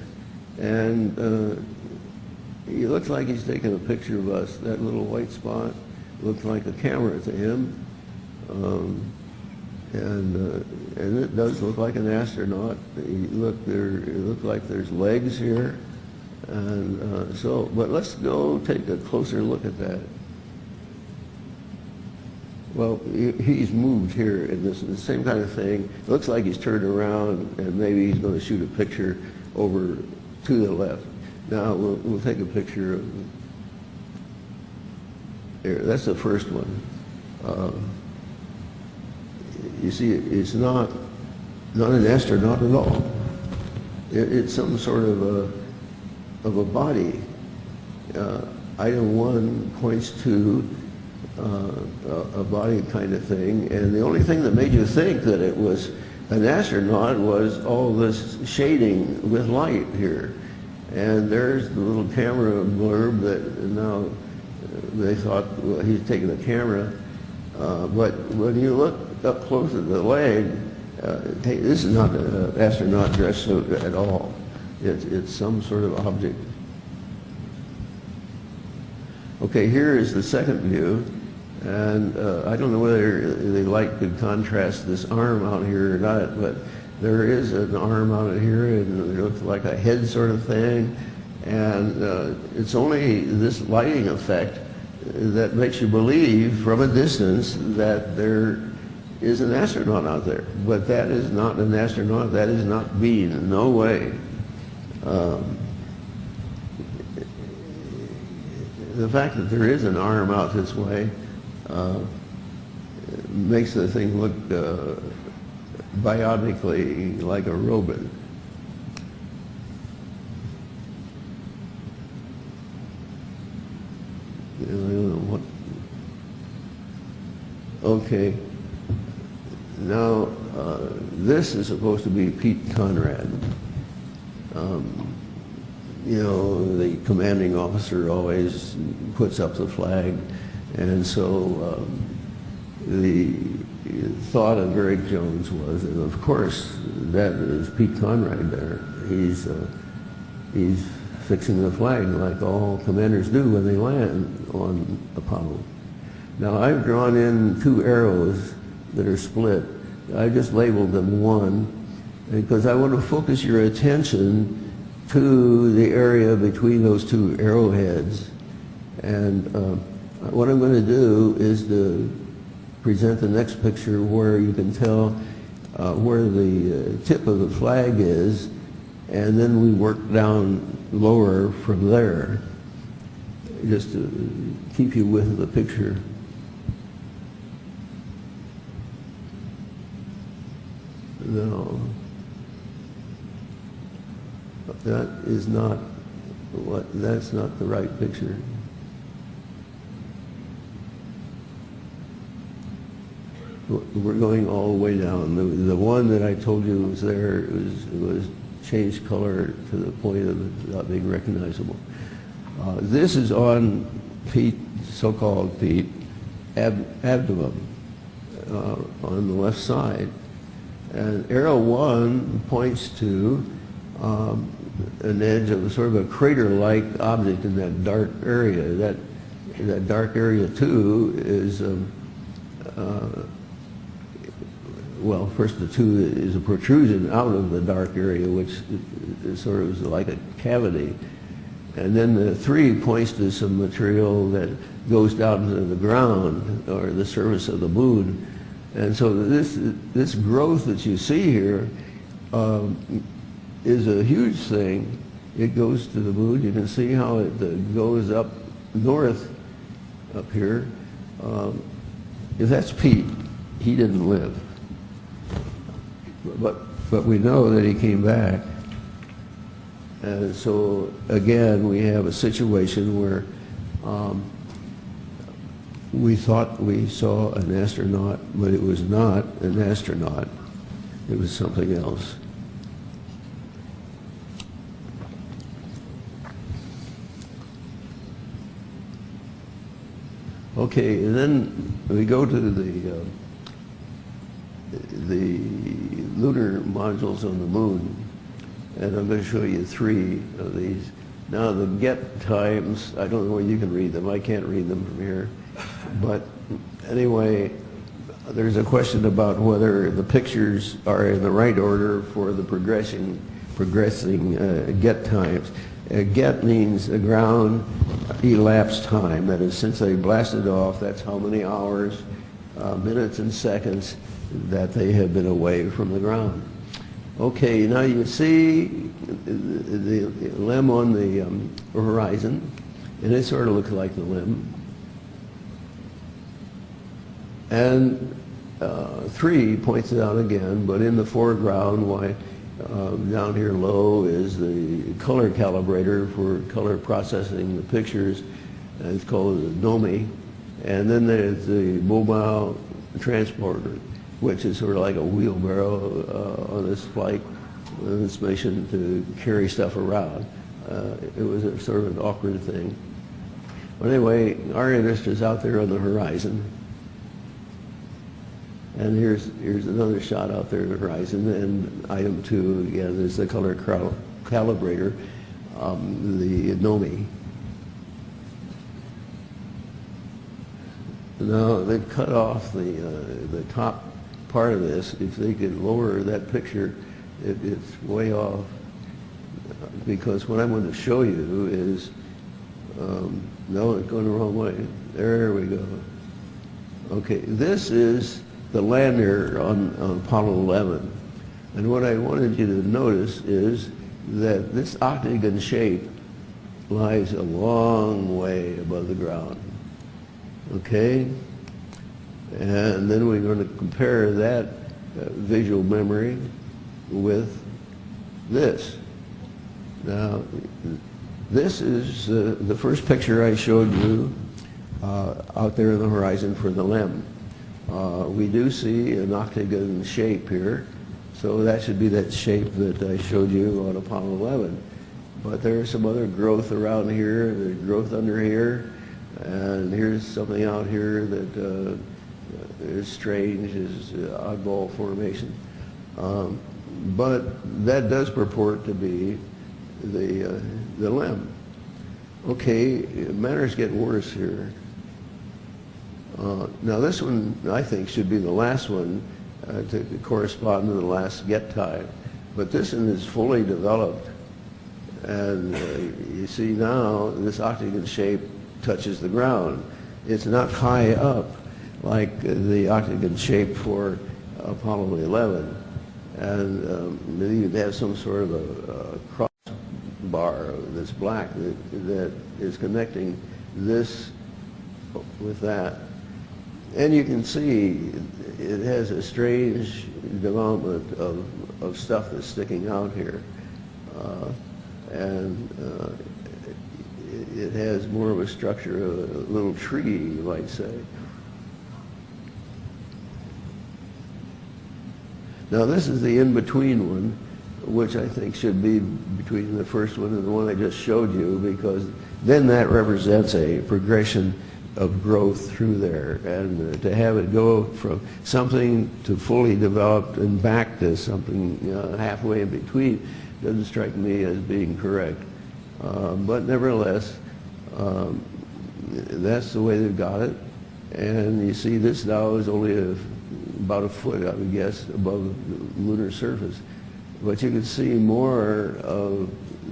and he looks like he's taking a picture of us. That little white spot looks like a camera to him, and it does look like an astronaut. It looks like there's legs here, and but let's go take a closer look at that. Well, he's moved here in the same kind of thing. It looks like he's turned around, and maybe he's going to shoot a picture over to the left. Now, we'll take a picture of, there, that's the first one. You see, it's not an astronaut at all. It's some sort of a body. Item 1 points to a body kind of thing, and the only thing that made you think that it was an astronaut was all this shading with light here. And there's the little camera blurb that now they thought, well, he's taking a camera. But when you look up close at the leg, hey, this is not an astronaut dress suit at all. It's some sort of object. Okay, here is the second view. And I don't know whether the light could contrast this arm out here or not, but there is an arm out here, and it looks like a head sort of thing. And it's only this lighting effect that makes you believe from a distance that there is an astronaut out there. But that is not an astronaut. That is not being. No way. The fact that there is an arm out this way makes the thing look biotically like a robot. I don't know what. Okay. Now, this is supposed to be Pete Conrad. You know, the commanding officer always puts up the flag, and so the thought of Eric Jones was, and of course, that is Pete Conrad there. He's fixing the flag like all commanders do when they land on Apollo. Now, I've drawn in two arrows that are split. I just labeled them one because I want to focus your attention to the area between those two arrowheads. And what I'm going to do is to present the next picture where you can tell where the tip of the flag is, and then we work down lower from there, just to keep you with the picture. No, that is not what. That's not the right picture. We're going all the way down. The one that I told you was there, it was changed color to the point of it not being recognizable. This is on Pete, so-called Pete, abdomen on the left side. And arrow one points to an edge of sort of a crater-like object in that dark area. That dark area too is well, first the two is a protrusion out of the dark area, which is sort of like a cavity. And then the three points to some material that goes down to the ground or the surface of the moon. And so this growth that you see here is a huge thing. It goes to the moon. You can see how it goes up north up here. If that's Pete, he didn't live. But we know that he came back. And so again, we have a situation where we thought we saw an astronaut, but it was not an astronaut. It was something else. Okay, and then we go to the lunar modules on the moon, and I'm going to show you three of these. Now the get times, I don't know whether you can read them. I can't read them from here. But anyway, there's a question about whether the pictures are in the right order for the progressing get times. Get means the ground elapsed time. That is, since they blasted off, that's how many hours, minutes and seconds that they have been away from the ground. Okay, now you see the limb on the horizon, and it sort of looks like the limb. And 3 points it out again, but in the foreground, why down here low is the color calibrator for color processing the pictures. It's called a NOMI. And then there's the mobile transporter, which is sort of like a wheelbarrow on this flight, on this mission to carry stuff around. It was a sort of an awkward thing. But anyway, our interest is out there on the horizon. And here's another shot out there on the horizon. And item 2, again, is the color calibrator, the NOMI. Now, they've cut off the top part of this. If they could lower that picture, it's way off. Because what I'm going to show you is, no, it's going the wrong way. There we go. Okay, this is the lander on Apollo 11. And what I wanted you to notice is that this octagon shape lies a long way above the ground. Okay? And then we're going to compare that visual memory with this. Now, this is the first picture I showed you out there in the horizon for the LEM. We do see an octagon shape here, so that should be that shape that I showed you on Apollo 11. But there's some other growth around here, there's growth under here, and here's something out here that is strange, is oddball formation. But that does purport to be the LEM. Okay, matters get worse here. Now this one, I think, should be the last one to correspond to the last get time. But this one is fully developed. And you see now, this octagon shape touches the ground. It's not high up like the octagon shape for Apollo 11. And they even have some sort of a crossbar that's black that is connecting this with that. And you can see it has a strange development of stuff that's sticking out here. It has more of a structure of a little tree, you might say. Now this is the in-between one, which I think should be between the first one and the one I just showed you, because then that represents a progression of growth through there. And to have it go from something to fully developed and back to something halfway in between doesn't strike me as being correct. But nevertheless, that's the way they've got it. And you see this now is only about a foot, I would guess, above the lunar surface. But you can see more of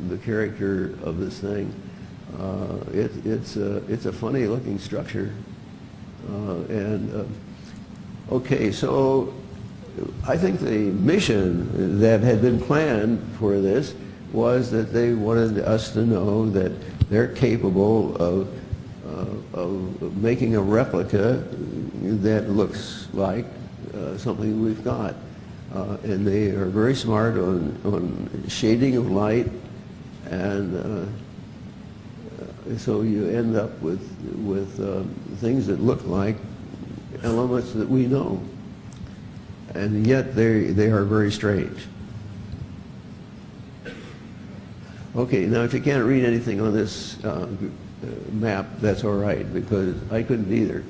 the character of this thing. It's a funny looking structure. Okay, so I think the mission that had been planned for this was that they wanted us to know that they're capable of making a replica that looks like something we've got. And they are very smart on shading of light, and so you end up with things that look like elements that we know, and yet they are very strange. Okay, now if you can't read anything on this map, that's all right, because I couldn't either.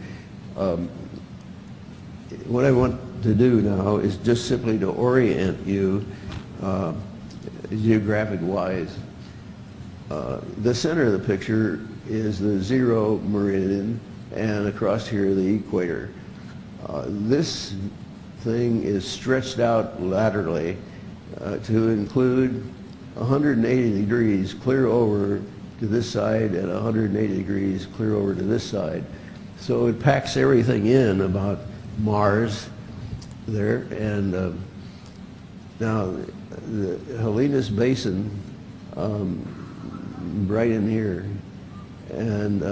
What I want to do now is just simply to orient you geographic-wise. The center of the picture is the 0 meridian, and across here the equator. This thing is stretched out laterally to include 180 degrees clear over to this side and 180 degrees clear over to this side. So it packs everything in about Mars there. And now the Helenius Basin, right in here, and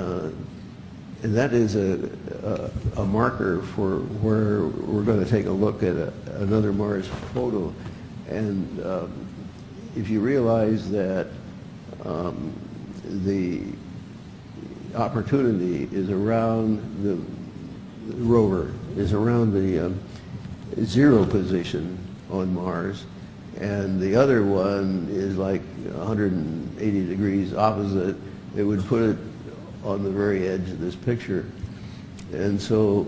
that is a marker for where we're going to take a look at another Mars photo. And if you realize that the opportunity is around the rover, is around the 0 position on Mars, and the other one is like 180 degrees opposite. It would put it on the very edge of this picture. And so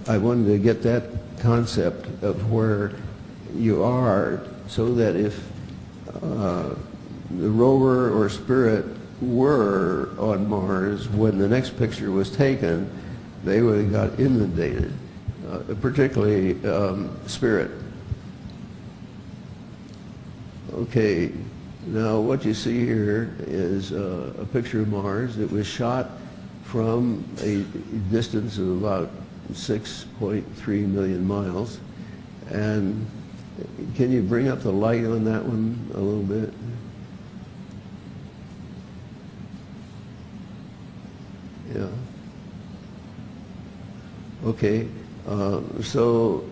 I wanted to get that concept of where you are, so that if the rover or Spirit were on Mars when the next picture was taken, they would have got inundated, particularly Spirit. Okay, now what you see here is a picture of Mars that was shot from a distance of about 6.3 million miles. And can you bring up the light on that one a little bit? Yeah. Okay, so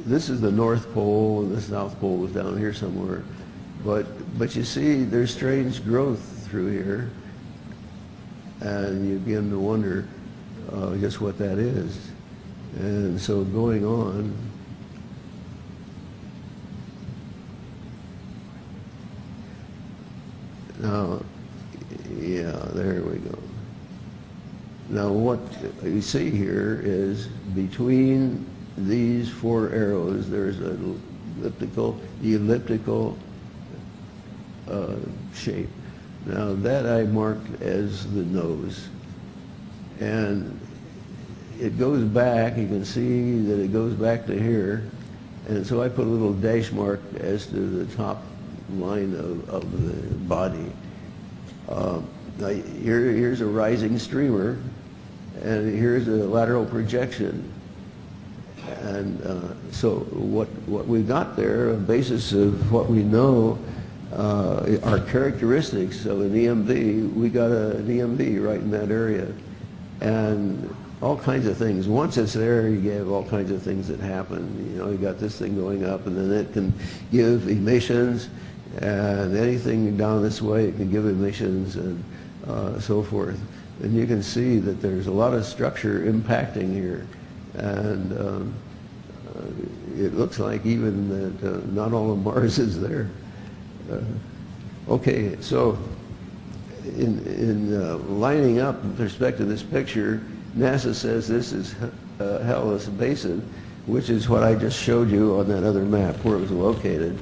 this is the North Pole, and the South Pole was down here somewhere. But you see, there's strange growth through here, and you begin to wonder just what that is. And so going on, now, yeah, there we go. Now what you see here is between these 4 arrows, there's an elliptical shape. Now that I marked as the nose, and it goes back, you can see that it goes back to here, and so I put a little dash mark as to the top line of the body. Now here's a rising streamer, and here's a lateral projection. And so what we got there, on the basis of what we know are characteristics of an EMV, we got an EMV right in that area. And all kinds of things. Once it's there, you get all kinds of things that happen. You know, you got this thing going up, and then it can give emissions, and anything down this way, it can give emissions, and so forth. And you can see that there's a lot of structure impacting here. And it looks like even that not all of Mars is there. Okay, so in lining up with respect to this picture, NASA says this is Hellas Basin, which is what I just showed you on that other map where it was located.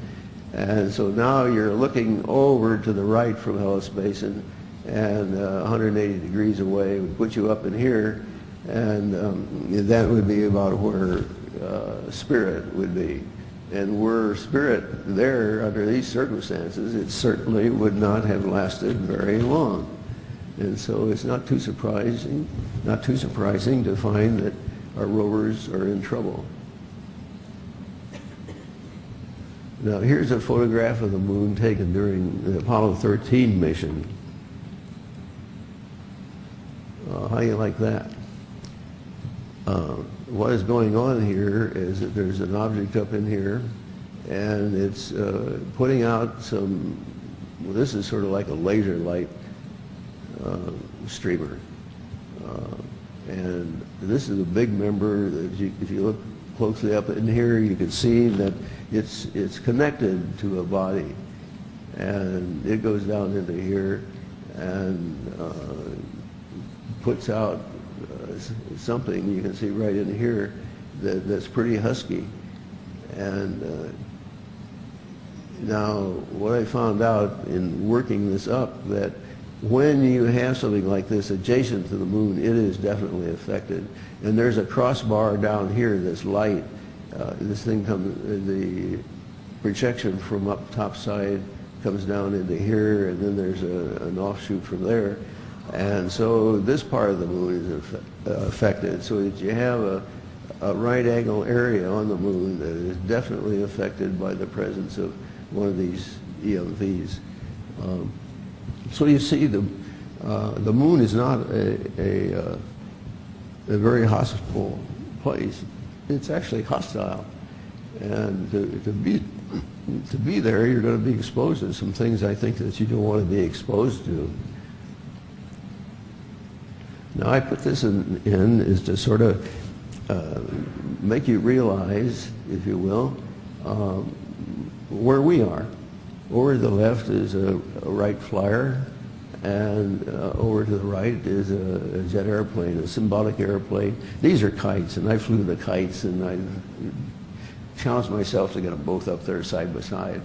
And so now you're looking over to the right from Hellas Basin, and 180 degrees away would put you up in here, and that would be about where Spirit would be. And were Spirit there under these circumstances, it certainly would not have lasted very long. And so it's not too surprising to find that our rovers are in trouble. Now here's a photograph of the moon taken during the Apollo 13 mission. How do you like that? What is going on here is that there's an object up in here, and it's putting out some, well, this is sort of like a laser light streamer. And this is a big member that if you look closely up in here, you can see that it's connected to a body. And it goes down into here and puts out something you can see right in here that's pretty husky. And now what I found out in working this up, that when you have something like this adjacent to the moon, it is definitely affected. And there's a crossbar down here that's light. This thing comes, the projection from up top side comes down into here, and then there's an offshoot from there. And so this part of the moon is affected, so that you have a right angle area on the moon that is definitely affected by the presence of one of these EMVs. So you see the moon is not a very hospitable place. It's actually hostile. And to be there, you're going to be exposed to some things I think that you don't want to be exposed to. Now, I put this in is to sort of make you realize, if you will, where we are. Over to the left is a Wright Flyer, and over to the right is a jet airplane, a symbolic airplane. These are kites, and I flew the kites, and I challenged myself to get them both up there side by side,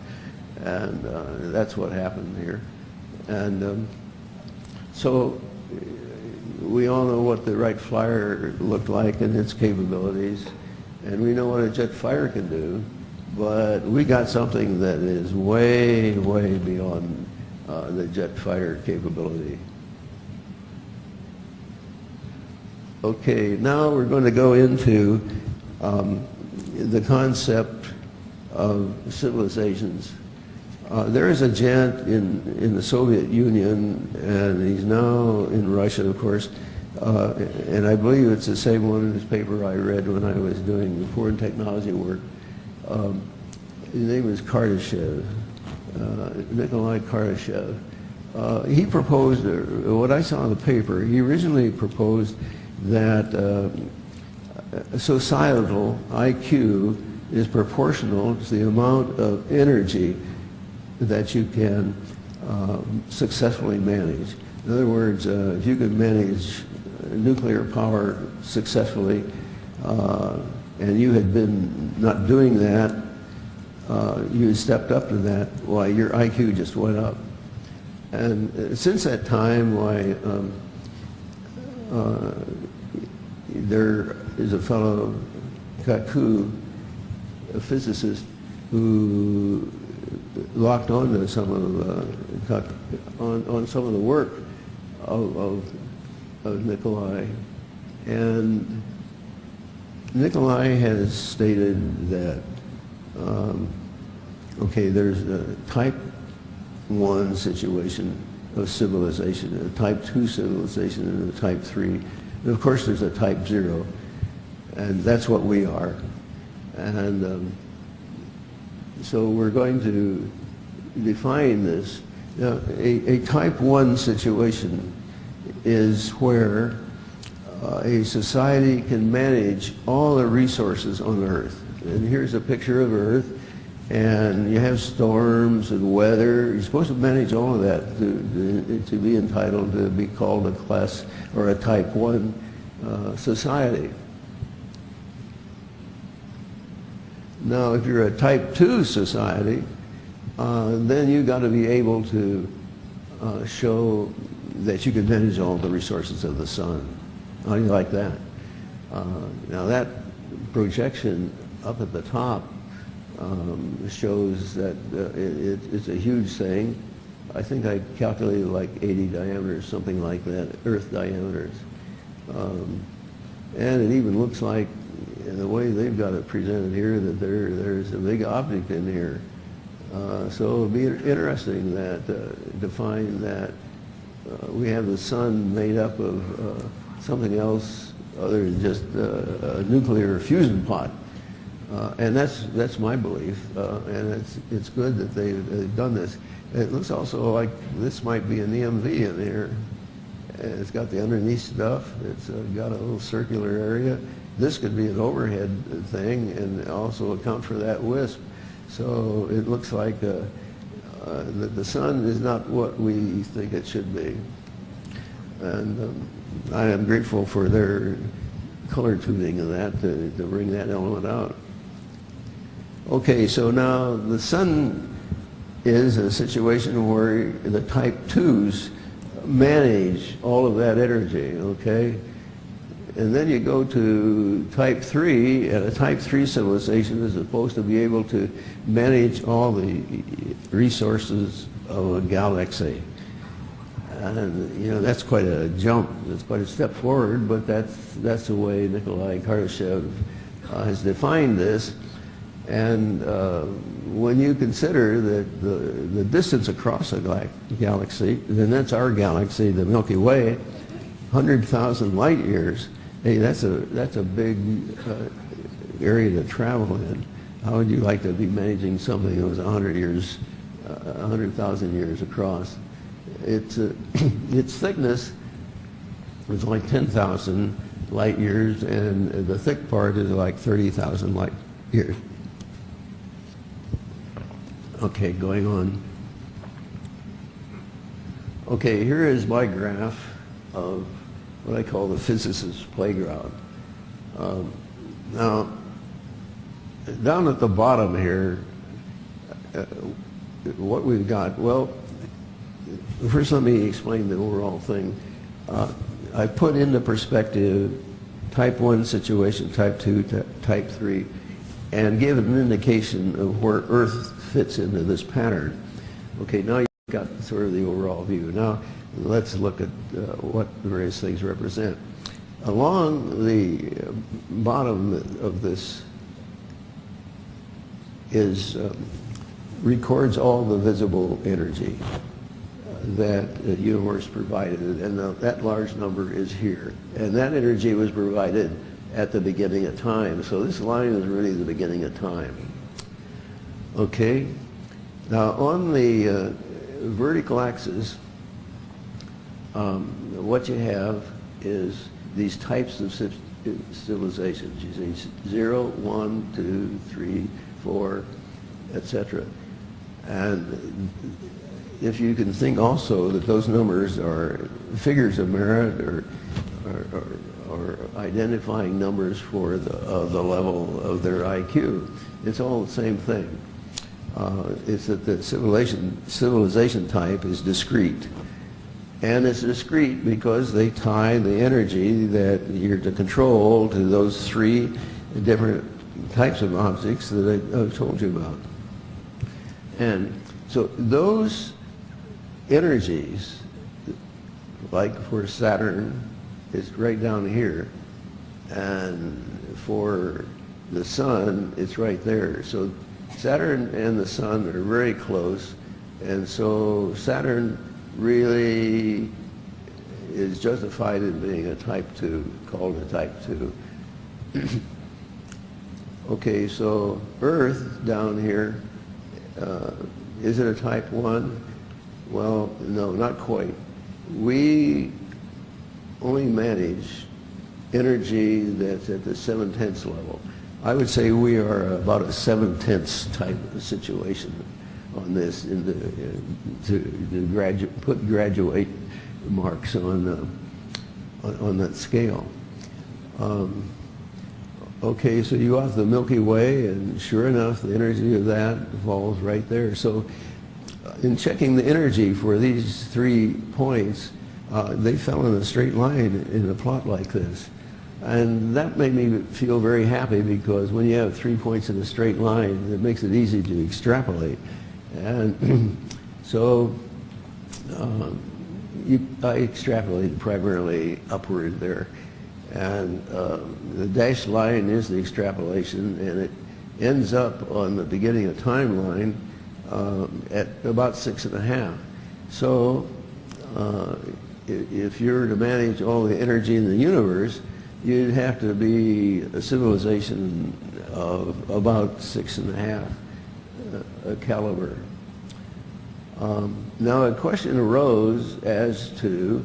and that's what happened here. And so we all know what the Wright Flyer looked like and its capabilities, and we know what a jet fighter can do, but we got something that is way, way beyond the jet fighter capability. Okay, now we're going to go into the concept of civilizations. There is a gent in the Soviet Union, and he's now in Russia, of course, and I believe it's the same one in his paper I read when I was doing the foreign technology work. His name is Kardashev, Nikolai Kardashev. He proposed, what I saw in the paper, he originally proposed that societal IQ is proportional to the amount of energy that you can successfully manage. In other words, if you could manage nuclear power successfully, and you had been not doing that, you stepped up to that, why your IQ just went up. And since that time, why there is a fellow, Kaku, a physicist, who locked onto some of on some of the work of Nikolai, and Nikolai has stated that okay, there's a type 1 situation of civilization, a type 2 civilization, and a type 3, and of course there's a type 0, and that's what we are. And so we're going to define this. Now, a type 1 situation is where a society can manage all the resources on Earth. And here's a picture of Earth, and you have storms and weather. You're supposed to manage all of that to be entitled to be called a class or a type 1 society. Now, if you're a type 2 society, then you've got to be able to show that you can manage all the resources of the sun. How do you like that? Now that projection up at the top shows that it's a huge thing. I think I calculated like 80 diameters, something like that, Earth diameters. And it even looks like, in the way they've got it presented here, that there's a big object in here. So it'll be interesting that to find that we have the sun made up of something else other than just a nuclear fusion pod. And that's my belief, and it's good that they've done this. It looks also like this might be an EMV in here. It's got the underneath stuff. It's got a little circular area. This could be an overhead thing and also account for that wisp. So it looks like the sun is not what we think it should be. And I am grateful for their color tuning of that to bring that element out. Okay, so now the sun is a situation where the type 2s manage all of that energy, okay? And then you go to type 3, and a type 3 civilization is supposed to be able to manage all the resources of a galaxy. And, you know, that's quite a jump. It's quite a step forward, but that's the way Nikolai Kardashev has defined this. And when you consider that the distance across a galaxy, then that's our galaxy, the Milky Way, 100,000 light years. Hey, that's a big area to travel in. How would you like to be managing something that was 100,000 years across? Its thickness is like 10,000 light years, and the thick part is like 30,000 light years. Okay, going on. Okay, here is my graph of what I call the physicist's playground. Now, down at the bottom here, what we've got, well, first let me explain the overall thing. I put into perspective type 1 situation, type 2, type 3, and give an indication of where Earth fits into this pattern. Okay, now you've got sort of the overall view. Now let's look at what the various things represent. Along the bottom of this is records all the visible energy that the universe provided, and that large number is here. And that energy was provided at the beginning of time. So this line is really the beginning of time. Okay? Now on the vertical axis, what you have is these types of civilizations. You see 0, 1, 2, 3, 4, etc. And if you can think also that those numbers are figures of merit or identifying numbers for the level of their IQ, it's all the same thing. It's that the civilization type is discrete. And it's discrete because they tie the energy that you're to control to those 3 different types of objects that I told you about. And so those energies, like for Saturn, is right down here, and for the Sun, it's right there. So Saturn and the Sun are very close, and so Saturn really is justified in being a type 2, called a type 2. Okay, so Earth down here, is it a type 1? Well, no, not quite. We only manage energy that's at the 7/10 level. I would say we are about a 7/10 type of situation on this, to put graduate marks on that scale. Okay, so you go off the Milky Way, and sure enough, the energy of that falls right there. So in checking the energy for these 3 points, they fell in a straight line in a plot like this. And that made me feel very happy, because when you have 3 points in a straight line, it makes it easy to extrapolate. And so I extrapolated primarily upward there. And the dashed line is the extrapolation, and it ends up on the beginning of timeline at about 6.5. So if you're to manage all the energy in the universe, you'd have to be a civilization of about 6.5 caliber. Now a question arose as to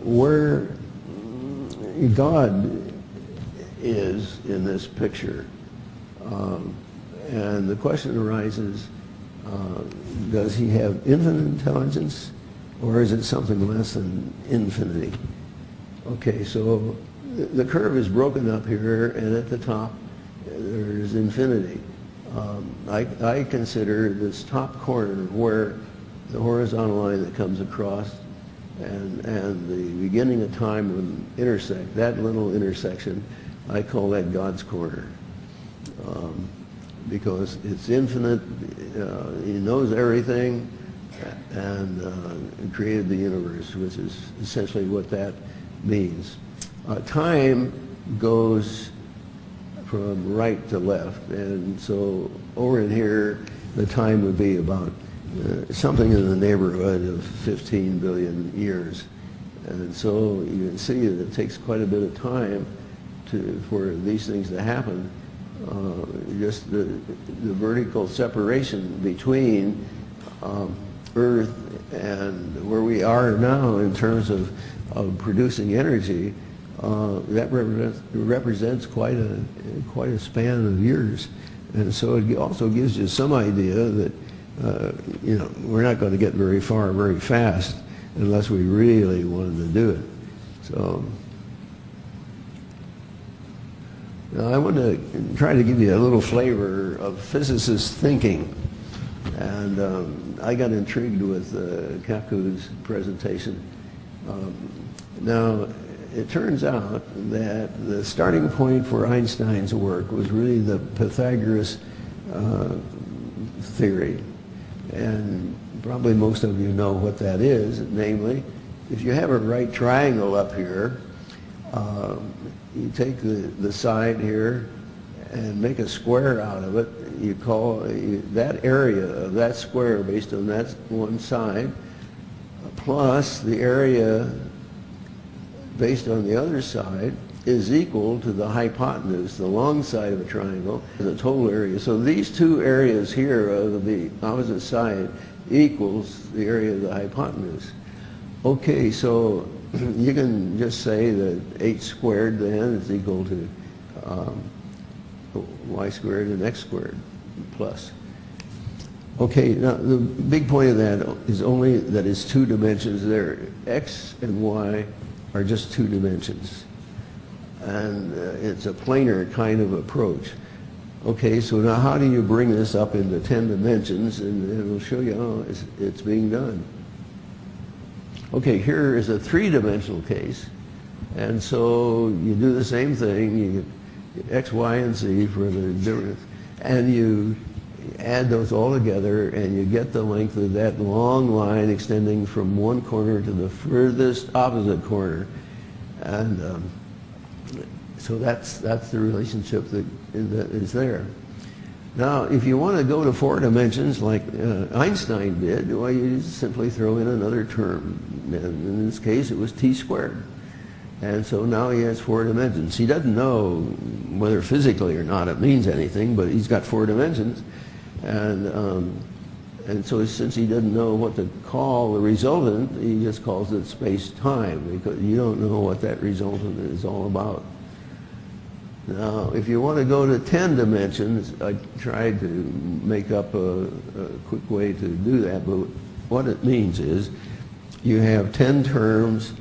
where God is in this picture. And the question arises, does he have infinite intelligence, or is it something less than infinity? Okay, so the curve is broken up here, and at the top there's infinity. I consider this top corner where the horizontal line that comes across and the beginning of time when intersect, that little intersection, I call that God's corner. Because it's infinite, he knows everything, and created the universe, which is essentially what that means. Time goes from right to left, and so over in here the time would be about something in the neighborhood of 15 billion years. And so you can see that it takes quite a bit of time for these things to happen. Just the vertical separation between Earth and where we are now in terms of of producing energy, that represents quite a span of years. And so it also gives you some idea that you know, we're not going to get very far very fast unless we really wanted to do it. So now I want to try to give you a little flavor of physicists' thinking. And I got intrigued with Kaku's presentation. Now, it turns out that the starting point for Einstein's work was really the Pythagoras theory. And probably most of you know what that is, namely, if you have a right triangle up here, you take the side here and make a square out of it. You call that area of that square based on that one side, plus the area based on the other side, is equal to the hypotenuse, the long side of a triangle, the total area. So these two areas here of the opposite side equals the area of the hypotenuse. Okay, so you can just say that h squared then is equal to y squared and x squared plus. Okay, now the big point of that is only that it's two dimensions there. X and y are just two dimensions. And it's a planar kind of approach. Okay, so now how do you bring this up into 10 dimensions? And we'll show you how it's being done. Okay, here is a three-dimensional case. And so you do the same thing. You get x, y, and z for the difference. And you add those all together, and you get the length of that long line extending from one corner to the furthest opposite corner. And so that's the relationship that is there. Now, if you want to go to 4 dimensions like Einstein did, well, you just simply throw in another term. And in this case, it was t squared. And so now he has 4 dimensions. He doesn't know whether physically or not it means anything, but he's got 4 dimensions. And so since he doesn't know what to call the resultant, he just calls it space-time, because you don't know what that resultant is all about. Now, if you want to go to 10 dimensions, I tried to make up a quick way to do that, but what it means is you have 10 terms,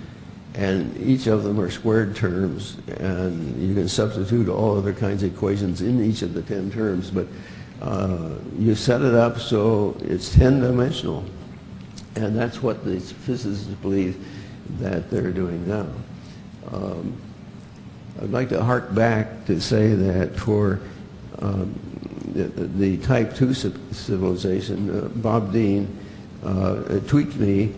and each of them are squared terms, and you can substitute all other kinds of equations in each of the 10 terms, but you set it up so it's 10-dimensional, and that's what the physicists believe that they're doing now. I'd like to hark back to say that for the Type 2 civilization, Bob Dean tweaked me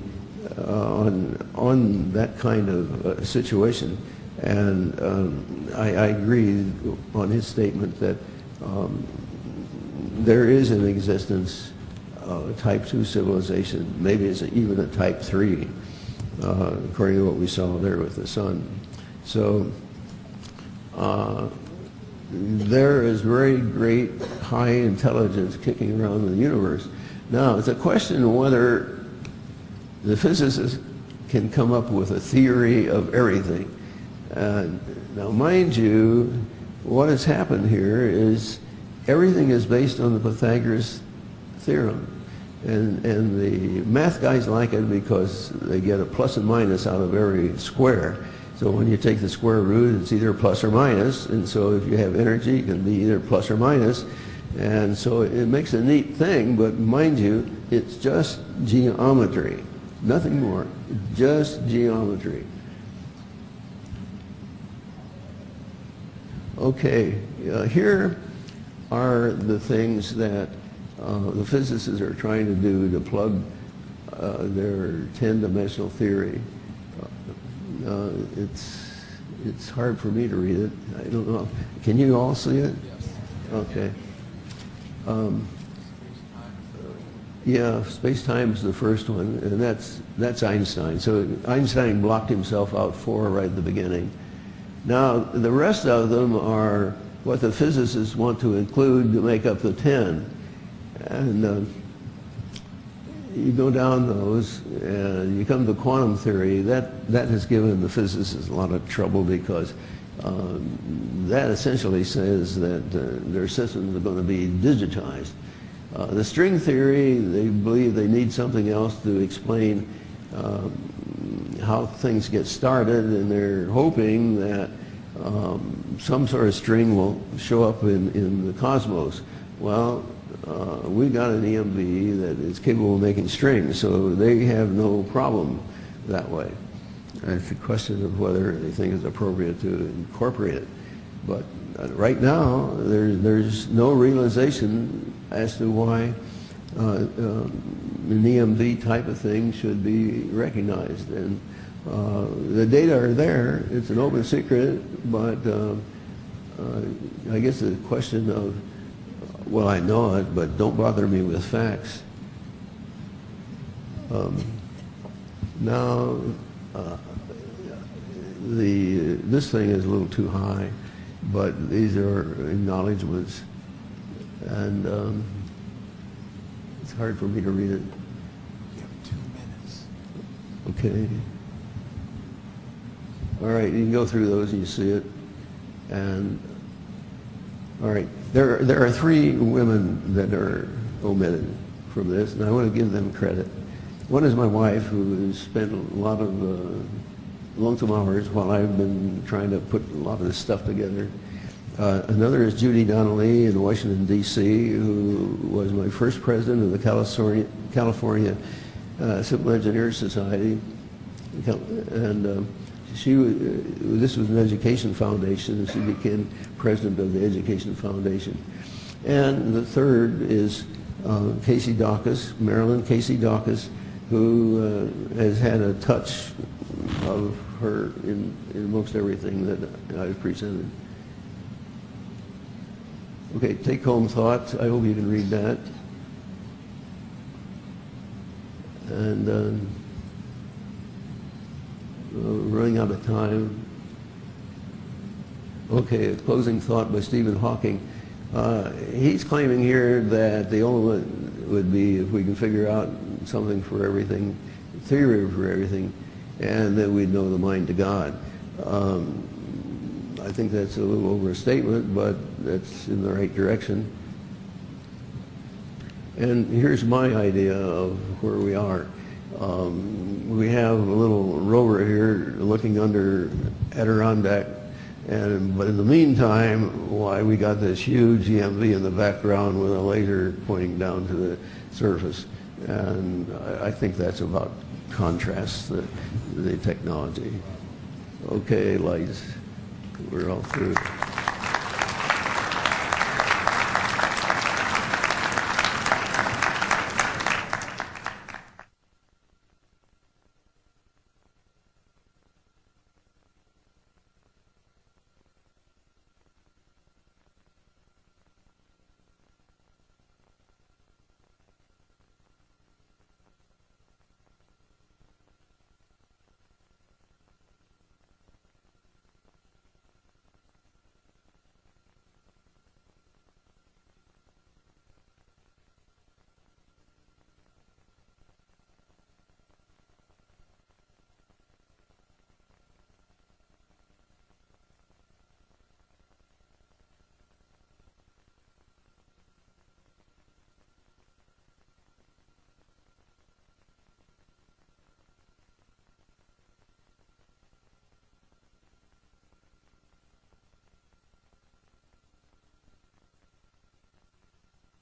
on that kind of situation, and I agree on his statement that there is in existence a Type 2 civilization. Maybe it's even a Type 3, according to what we saw there with the sun. So there is very great high intelligence kicking around in the universe. Now, it's a question of whether the physicists can come up with a theory of everything. Now, mind you, what has happened here is everything is based on the Pythagoras theorem. And the math guys like it because they get a plus and minus out of every square. So when you take the square root, it's either plus or minus. And so if you have energy, it can be either plus or minus. And so it makes a neat thing, but mind you, it's just geometry. Nothing more, just geometry. Okay, here are the things that the physicists are trying to do to plug their 10-dimensional theory. It's hard for me to read it. I don't know. Can you all see it? Yes. Okay. Yeah, space-time is the first one, and that's Einstein. So Einstein blocked himself out 4 right at the beginning. Now, the rest of them are what the physicists want to include to make up the 10. And you go down those and you come to quantum theory. That has given the physicists a lot of trouble because that essentially says that their systems are going to be digitized. The string theory, they believe they need something else to explain how things get started, and they're hoping that some sort of string will show up in the cosmos. Well, we got an EMV that is capable of making strings, so they have no problem that way. And it's a question of whether they think it's appropriate to incorporate it. But right now, there's no realization as to why an EMV type of thing should be recognized. And the data are there. It's an open secret, but I guess the question of, well, I know it, but don't bother me with facts. Now, this thing is a little too high, but these are acknowledgments, and it's hard for me to read it. You have 2 minutes. Okay. All right, you can go through those and you see it. And all right, there are 3 women that are omitted from this, and I want to give them credit. One is my wife, who has spent a lot of lonesome hours while I've been trying to put a lot of this stuff together. Another is Judy Donnelly in Washington, D.C., who was my first president of the California Civil Engineers Society. And this was an education foundation, and she became president of the Education Foundation. And the third is Casey Dawkins, Marilyn Casey Dawkins, who has had a touch of her in most everything that I've presented. Okay, take-home thoughts. I hope you can read that. And we're running out of time. Okay, a closing thought by Stephen Hawking. He's claiming here that the ultimate would be if we can figure out something for everything, theory for everything, and then we'd know the mind of God. I think that's a little overstatement, but that's in the right direction. And here's my idea of where we are. We have a little rover here looking under Adirondack, but in the meantime, why, we got this huge EMV in the background with a laser pointing down to the surface. And I think that's about contrasts the technology. Okay, lights, we're all through.